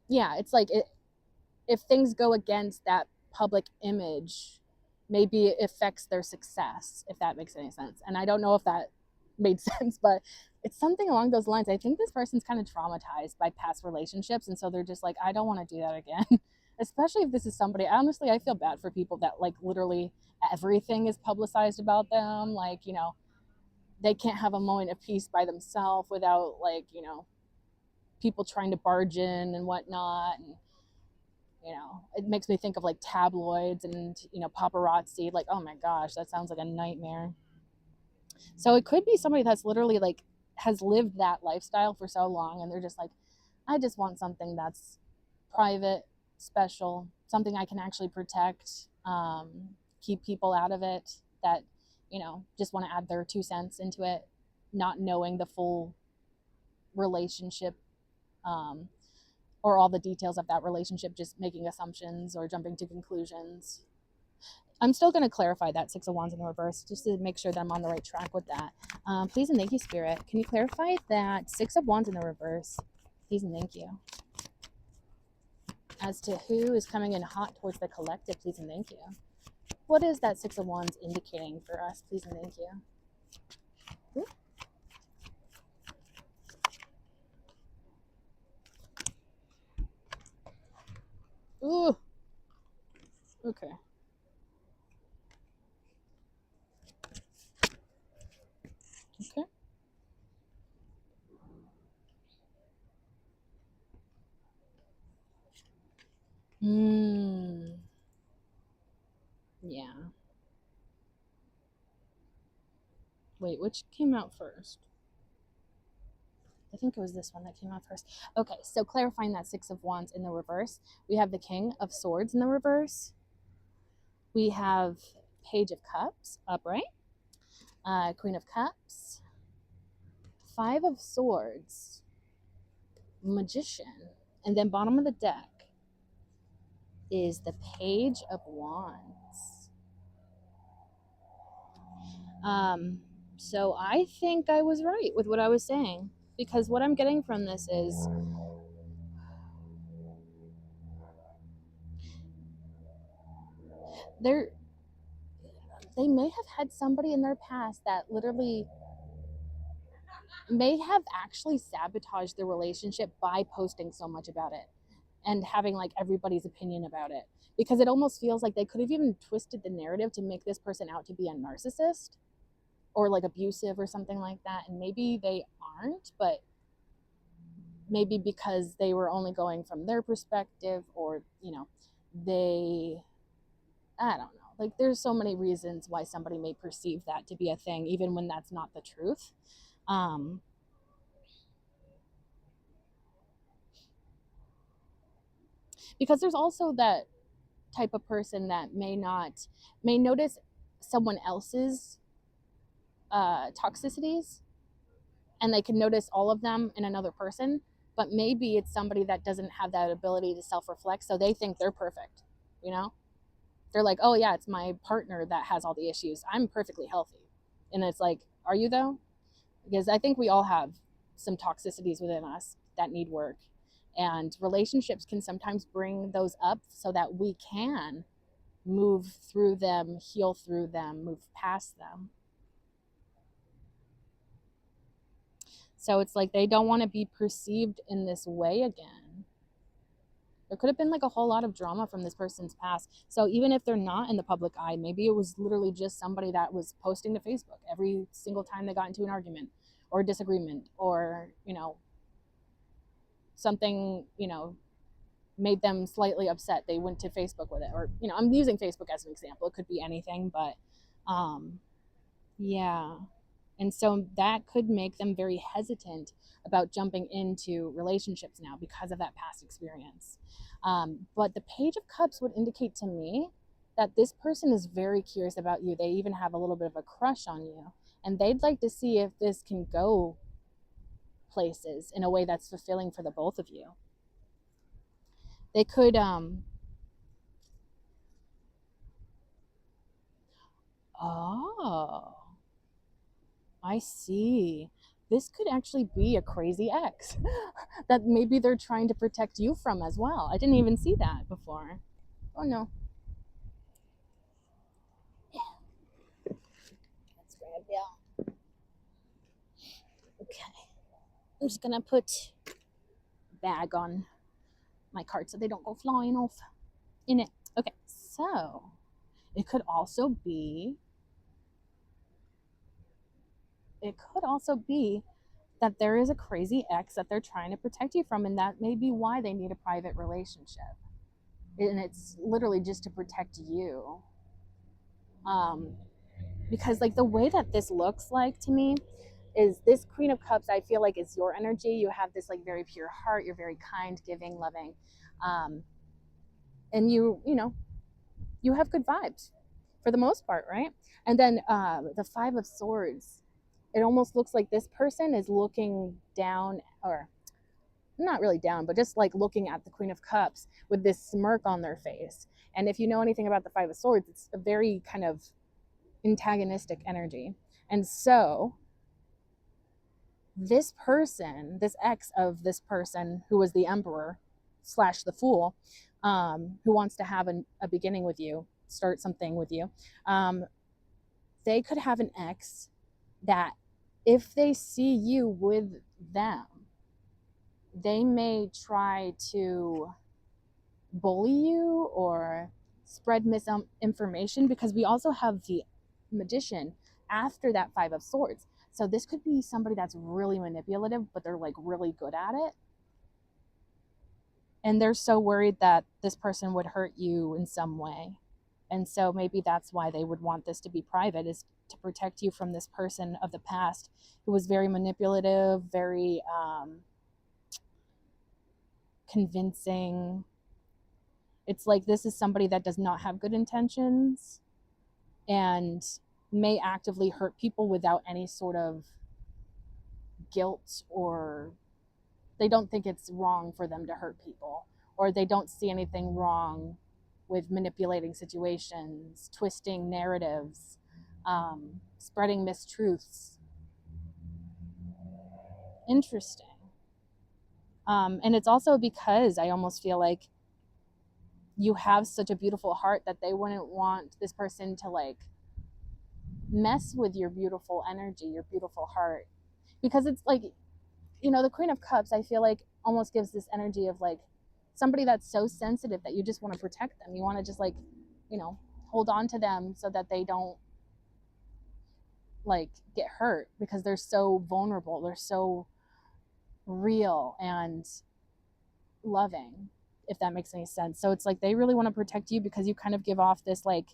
yeah, it's like if things go against that public image, maybe it affects their success, if that makes any sense. And I don't know if that made sense, but it's something along those lines. I think this person's kind of traumatized by past relationships, and so they're just like, I don't want to do that again. Especially if this is somebody, honestly, I feel bad for people that like literally everything is publicized about them. Like, they can't have a moment of peace by themselves without like, people trying to barge in and whatnot. And it makes me think of like tabloids and, paparazzi. Like, oh my gosh, that sounds like a nightmare. So it could be somebody that's literally like has lived that lifestyle for so long, and they're just like, I just want something that's private, special, something I can actually protect, keep people out of it that, just want to add their 2 cents into it, not knowing the full relationship, or all the details of that relationship, just making assumptions or jumping to conclusions. I'm still going to clarify that 6 of Wands in the reverse, just to make sure that I'm on the right track with that. Please and thank you, Spirit. Can you clarify that 6 of Wands in the reverse? Please and thank you. As to who is coming in hot towards the collective, please and thank you. What is that 6 of Wands indicating for us? Please and thank you. Ooh. Okay. Okay. Hmm. Yeah. Wait, which came out first? I think it was this one that came out first. Okay, so clarifying that Six of Wands in the reverse, we have the King of Swords in the reverse. We have Page of Cups upright, Queen of Cups, Five of Swords, Magician, and then bottom of the deck is the Page of Wands. So I think I was right with what I was saying, because what I'm getting from this is they're they may have had somebody in their past that literally may have actually sabotaged their relationship by posting so much about it and having like everybody's opinion about it, because it almost feels like they could have even twisted the narrative to make this person out to be a narcissist or like abusive or something like that, and maybe they aren't, but maybe because they were only going from their perspective, or they, I don't know, like there's so many reasons why somebody may perceive that to be a thing even when that's not the truth. um because there's also that type of person that may notice someone else's toxicities, and they can notice all of them in another person, but maybe it's somebody that doesn't have that ability to self-reflect, so they think they're perfect. you know they're like, oh yeah, it's my partner that has all the issues, I'm perfectly healthy. And it's like, are you though? Because I think we all have some toxicities within us that need work, and relationships can sometimes bring those up so that we can move through them, heal through them, move past them. So it's like they don't want to be perceived in this way again. There could have been like a whole lot of drama from this person's past. So even if they're not in the public eye, maybe it was literally just somebody that was posting to Facebook every single time they got into an argument or a disagreement, or, something, made them slightly upset. They went to Facebook with it. Or, I'm using Facebook as an example. It could be anything, but yeah. And so that could make them very hesitant about jumping into relationships now because of that past experience. But the Page of Cups would indicate to me that this person is very curious about you. They even have a little bit of a crush on you. And they'd like to see if this can go places in a way that's fulfilling for the both of you. They could, oh, I see. This could actually be a crazy ex that maybe they're trying to protect you from as well. I didn't even see that before. Oh no. Let's bring it down. Okay. I'm just gonna put a bag on my card so they don't go flying off in it. Okay, so it could also be that there is a crazy ex that they're trying to protect you from, and that may be why they need a private relationship. And it's literally just to protect you. Um, because like the way that this looks like to me is this Queen of Cups, I feel like is your energy. You have this like very pure heart. You're very kind, giving, loving, and you have good vibes for the most part, right? And then the Five of Swords, it almost looks like this person is looking down, or not really down, but just like looking at the Queen of Cups with this smirk on their face. And if you know anything about the Five of Swords, it's a very kind of antagonistic energy. And so this person, this ex of this person who was the Emperor slash the Fool, who wants to have a beginning with you, start something with you, they could have an ex that if they see you with them, they may try to bully you or spread misinformation, because we also have the Magician after that Five of Swords. So this could be somebody that's really manipulative, but they're like really good at it. and they're so worried that this person would hurt you in some way. And so maybe that's why they would want this to be private, is to protect you from this person of the past who was very manipulative, very convincing. It's like this is somebody that does not have good intentions and may actively hurt people without any sort of guilt, or they don't think it's wrong for them to hurt people, or they don't see anything wrong with manipulating situations, twisting narratives, spreading mistruths. Interesting. And it's also because I almost feel like you have such a beautiful heart that they wouldn't want this person to like mess with your beautiful energy, your beautiful heart. Because it's like, you know, the Queen of Cups, I feel like almost gives this energy of like somebody that's so sensitive that you just want to protect them. You want to just like, you know, hold on to them so that they don't like get hurt, because they're so vulnerable. They're so real and loving, if that makes any sense. So it's like they really want to protect you because you kind of give off this like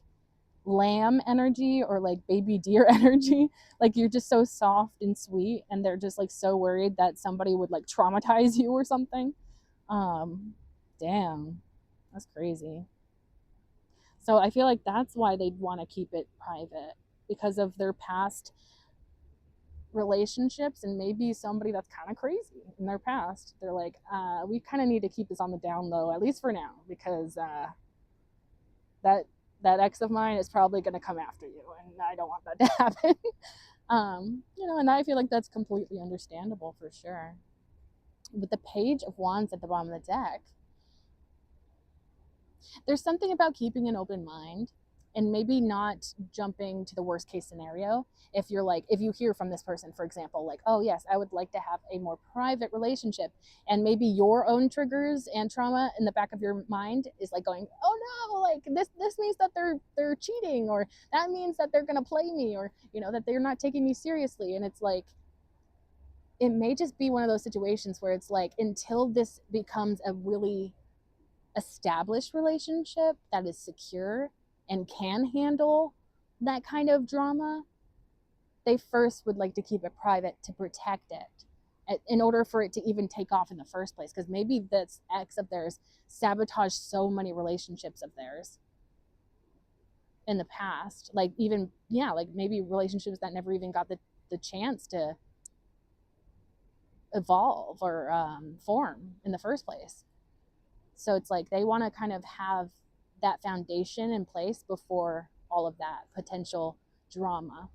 lamb energy or like baby deer energy. Like you're just so soft and sweet, and they're just like so worried that somebody would like traumatize you or something. Damn, that's crazy. So I feel like that's why they'd want to keep it private, because of their past relationships, and maybe somebody that's kind of crazy in their past. They're like, we kind of need to keep this on the down low, at least for now, because that ex of mine is probably going to come after you, and I don't want that to happen. You know, and I feel like that's completely understandable for sure. With the Page of Wands at the bottom of the deck, there's something about keeping an open mind and maybe not jumping to the worst case scenario. If you're like, if you hear from this person, for example, like, oh yes, I would like to have a more private relationship, and maybe your own triggers and trauma in the back of your mind is like going, oh no, like this means that they're cheating, or that means that they're gonna play me, or you know, that they're not taking me seriously. And it's like, it may just be one of those situations where it's like, until this becomes a really established relationship that is secure and can handle that kind of drama, they first would like to keep it private to protect it in order for it to even take off in the first place. Because maybe this ex of theirs sabotaged so many relationships of theirs in the past. Like even, yeah, like maybe relationships that never even got the chance to evolve or form in the first place. So it's like they want to kind of have that foundation in place before all of that potential drama.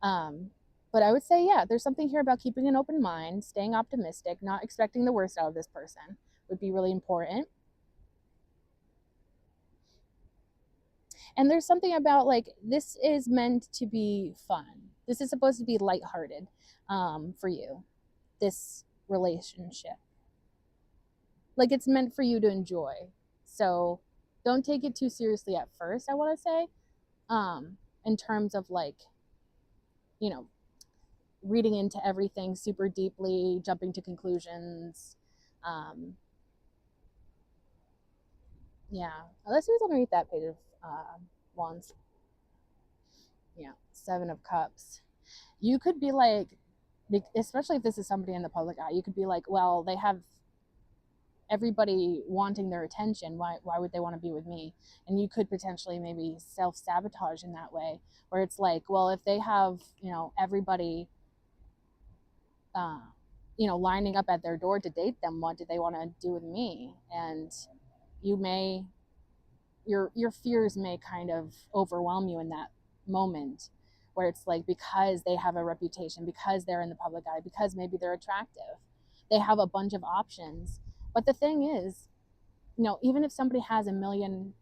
But I would say, yeah, there's something here about keeping an open mind, staying optimistic, not expecting the worst out of this person would be really important. And there's something about like, this is meant to be fun. This is supposed to be lighthearted for you, this relationship. Like it's meant for you to enjoy. So don't take it too seriously at first, I want to say, in terms of like, you know, reading into everything super deeply, jumping to conclusions. Yeah, let's see what's underneath that Page of Wands. Yeah, Seven of Cups. You could be like, especially if this is somebody in the public eye, you could be like, well, they have everybody wanting their attention. Why would they want to be with me? And you could potentially maybe self-sabotage in that way, where it's like, well, if they have, you know, everybody you know, lining up at their door to date them, what do they want to do with me? And you may, your fears may kind of overwhelm you in that moment, where it's like, because they have a reputation, because they're in the public eye, because maybe they're attractive, they have a bunch of options. But the thing is, you know, even if somebody has a million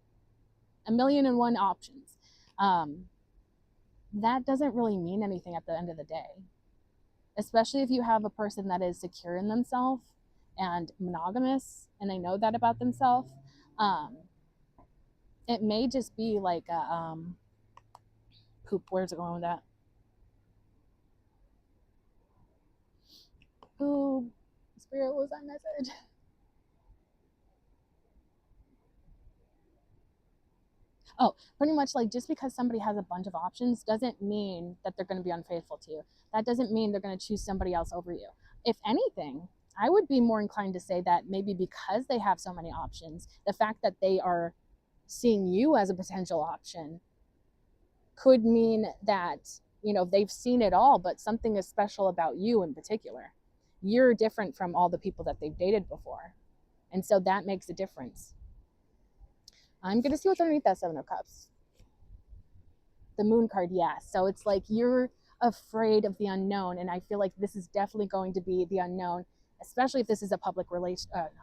and one options, that doesn't really mean anything at the end of the day, especially if you have a person that is secure in themselves and monogamous, and they know that about themselves. It may just be like a poop. Where's it going with that? Poop. Spirit, what was that message? Oh, pretty much like just because somebody has a bunch of options doesn't mean that they're going to be unfaithful to you. That doesn't mean they're going to choose somebody else over you. If anything, I would be more inclined to say that maybe because they have so many options, the fact that they are seeing you as a potential option could mean that, they've seen it all, but something is special about you in particular. You're different from all the people that they've dated before. And so that makes a difference. I'm going to see what's underneath that Seven of Cups. The Moon card, yes. So it's like you're afraid of the unknown. And I feel like this is definitely going to be the unknown, especially if this is a public relationship,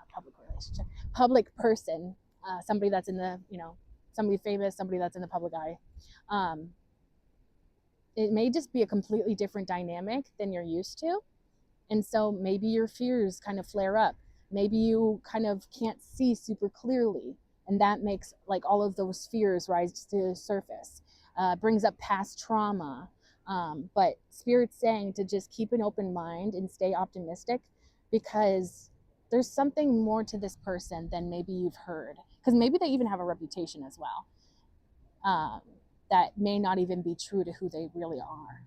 public person, somebody that's in the, somebody famous, somebody that's in the public eye. It may just be a completely different dynamic than you're used to. And so maybe your fears kind of flare up. Maybe you kind of can't see super clearly. And that makes like all of those fears rise to the surface, brings up past trauma. But Spirit's saying to just keep an open mind and stay optimistic, because there's something more to this person than maybe you've heard. Because maybe they even have a reputation as well, that may not even be true to who they really are.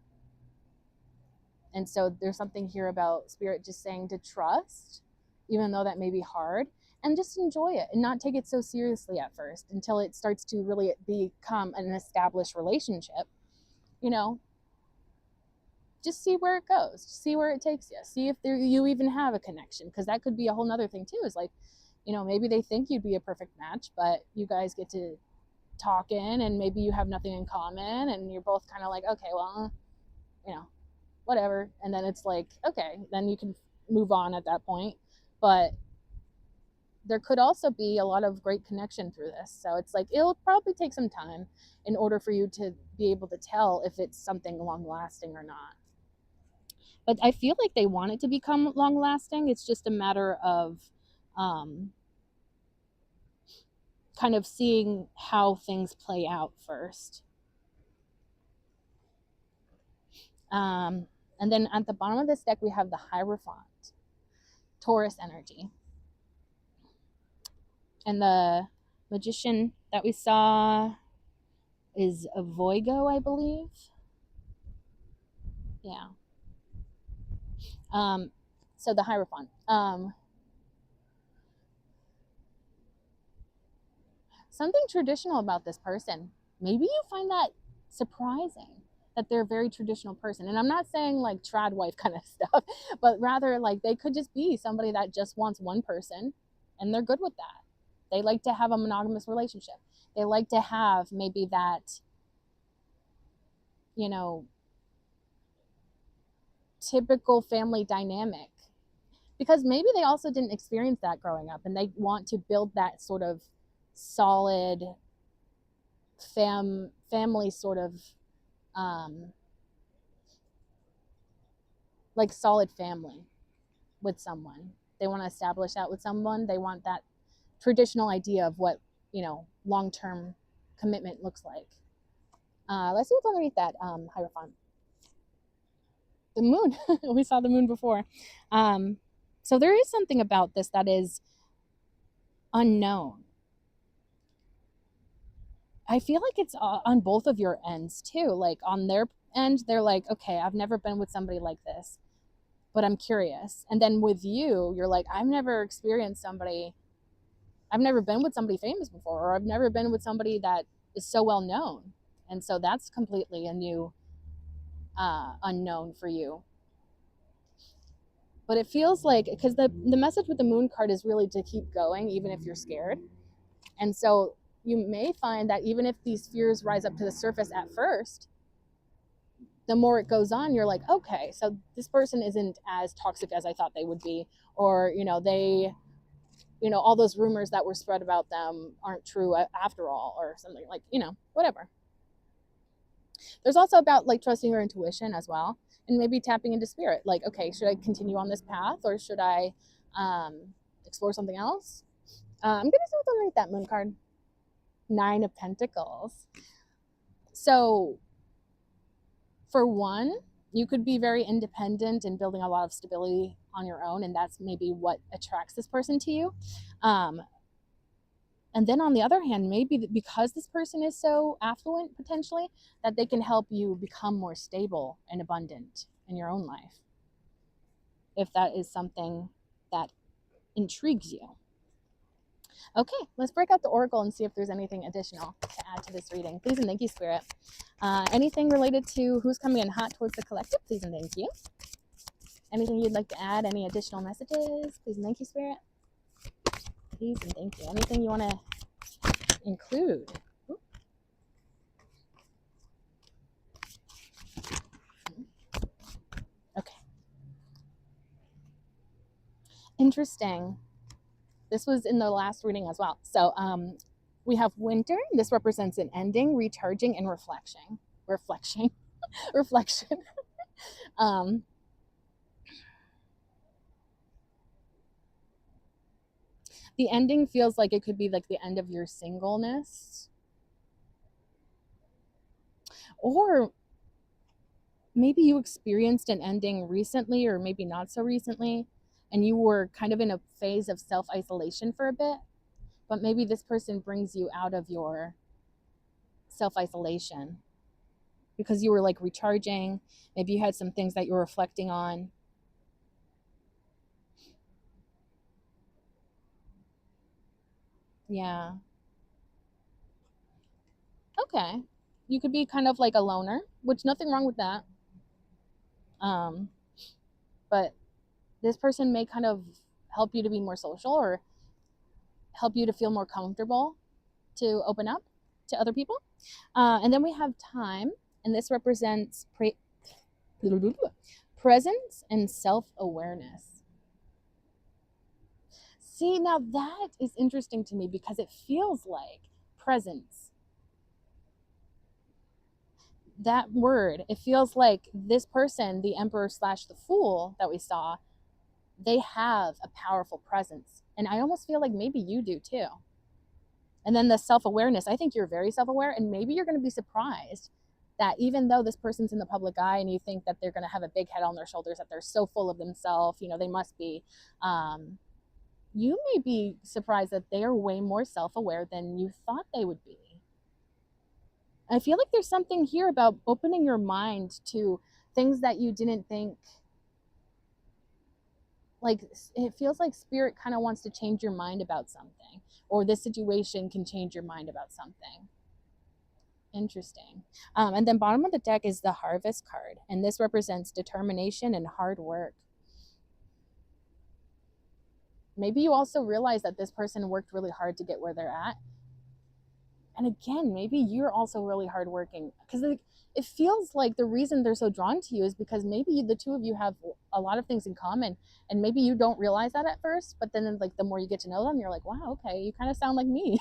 And so there's something here about Spirit just saying to trust, even though that may be hard, and just enjoy it and not take it so seriously at first until it starts to really become an established relationship. Just see where it goes, see where it takes you, see if you even have a connection, because that could be a whole nother thing too, is like, maybe they think you'd be a perfect match, but you guys get to talking and maybe you have nothing in common and you're both kind of like, okay, well, whatever. And then it's like, okay, then you can move on at that point. But there could also be a lot of great connection through this. So it's like, it'll probably take some time in order for you to be able to tell if it's something long lasting or not. But I feel like they want it to become long lasting. It's just a matter of kind of seeing how things play out first. And then at the bottom of this deck, we have the Hierophant, Taurus energy. And the Magician that we saw is a Voigo, I believe. Yeah. So the Hierophant. Something traditional about this person. Maybe you find that surprising, that they're a very traditional person. And I'm not saying like trad wife kind of stuff, but rather like they could just be somebody that just wants one person and they're good with that. They like to have a monogamous relationship. They like to have maybe that, typical family dynamic, because maybe they also didn't experience that growing up and they want to build that sort of solid family sort of like solid family with someone. They want to establish that with someone. They want that traditional idea of what, long-term commitment looks like. Let's see what's underneath that Hierophant. The moon. We saw the moon before. So there is something about this that is unknown. I feel like it's on both of your ends too. Like on their end, they're like, okay, I've never been with somebody like this, but I'm curious. And then with you, you're like, I've never been with somebody famous before, or I've never been with somebody that is so well known. And so that's completely a new unknown for you. But it feels like, because the message with the moon card is really to keep going, even if you're scared. And so you may find that even if these fears rise up to the surface at first, the more it goes on, you're like, okay, so this person isn't as toxic as I thought they would be. Or, all those rumors that were spread about them aren't true after all, or something like, whatever. There's also about like trusting your intuition as well, and maybe tapping into spirit. Like, okay, should I continue on this path, or should I explore something else? I'm gonna see what's underneath that moon card. 9 of Pentacles. So for one, you could be very independent and building a lot of stability on your own, and that's maybe what attracts this person to you. And then on the other hand, maybe because this person is so affluent potentially, that they can help you become more stable and abundant in your own life, if that is something that intrigues you. Okay, let's break out the oracle and see if there's anything additional to add to this reading. Please and thank you, Spirit. Anything related to who's coming in hot towards the collective, please and thank you. Anything you'd like to add, any additional messages, please and thank you, Spirit. Please and thank you. Anything you want to include? Ooh. Okay. Interesting. This was in the last reading as well. So we have winter. This represents an ending, recharging, and reflection. Reflection. The ending feels like it could be like the end of your singleness. Or maybe you experienced an ending recently, or maybe not so recently, and you were kind of in a phase of self-isolation for a bit. But maybe this person brings you out of your self-isolation because you were like recharging. Maybe you had some things that you were reflecting on. Yeah. Okay. You could be kind of like a loner, which nothing wrong with that. But this person may kind of help you to be more social, or help you to feel more comfortable to open up to other people. And then we have time, and this represents presence and self-awareness. See, now that is interesting to me because it feels like presence. That word, it feels like this person, the emperor / the fool that we saw, they have a powerful presence. And I almost feel like maybe you do too. And then the self-awareness, I think you're very self-aware, and maybe you're going to be surprised that even though this person's in the public eye and you think that they're going to have a big head on their shoulders, that they're so full of themselves, you know, they must be, you may be surprised that they are way more self-aware than you thought they would be. I feel like there's something here about opening your mind to things that you didn't think. Like, it feels like spirit kind of wants to change your mind about something, or this situation can change your mind about something. Interesting. And then bottom of the deck is the Harvest card, and this represents determination and hard work. Maybe you also realize that this person worked really hard to get where they're at. And again, maybe you're also really hardworking, because it feels like the reason they're so drawn to you is because maybe the two of you have a lot of things in common, and maybe you don't realize that at first, but then like the more you get to know them, you're like, wow, okay, you kind of sound like me.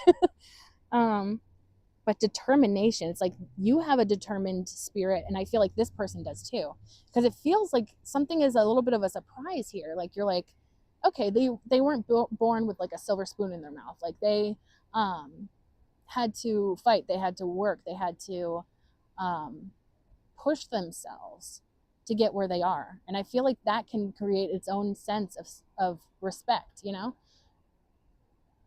But determination, it's like you have a determined spirit, and I feel like this person does too, because it feels like something is a little bit of a surprise here. Like you're like, okay, they weren't born with like a silver spoon in their mouth. Like they had to fight, they had to work, they had to push themselves to get where they are. And I feel like that can create its own sense of respect, you know?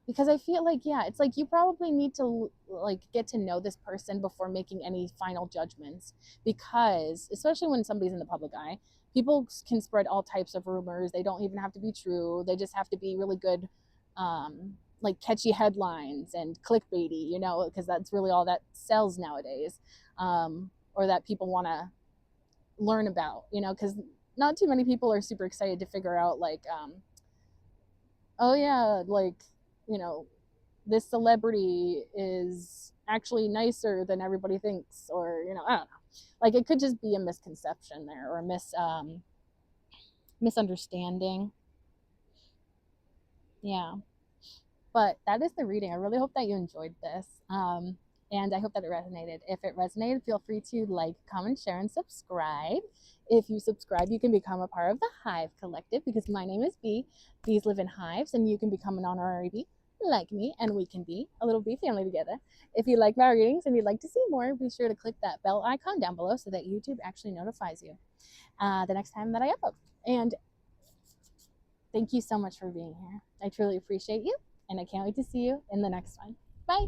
Because I feel like, yeah, it's like you probably need to like get to know this person before making any final judgments, because especially when somebody's in the public eye, people can spread all types of rumors. They don't even have to be true. They just have to be really good, like catchy headlines and clickbaity, you know, because that's really all that sells nowadays, or that people want to learn about, you know, because not too many people are super excited to figure out like, oh yeah, like, you know, this celebrity is actually nicer than everybody thinks, or, you know, I don't know. Like it could just be a misconception there, or a misunderstanding. Yeah. But that is the reading. I really hope that you enjoyed this. And I hope that it resonated. If it resonated, feel free to like, comment, share, and subscribe. If you subscribe, you can become a part of the Hive Collective, because my name is Bee. Bees live in hives, and you can become an honorary bee like me, and we can be a little bee family together. If you like my readings and you'd like to see more, be sure to click that bell icon down below so that YouTube actually notifies you the next time that I upload. And thank you so much for being here. I truly appreciate you. And I can't wait to see you in the next one. Bye.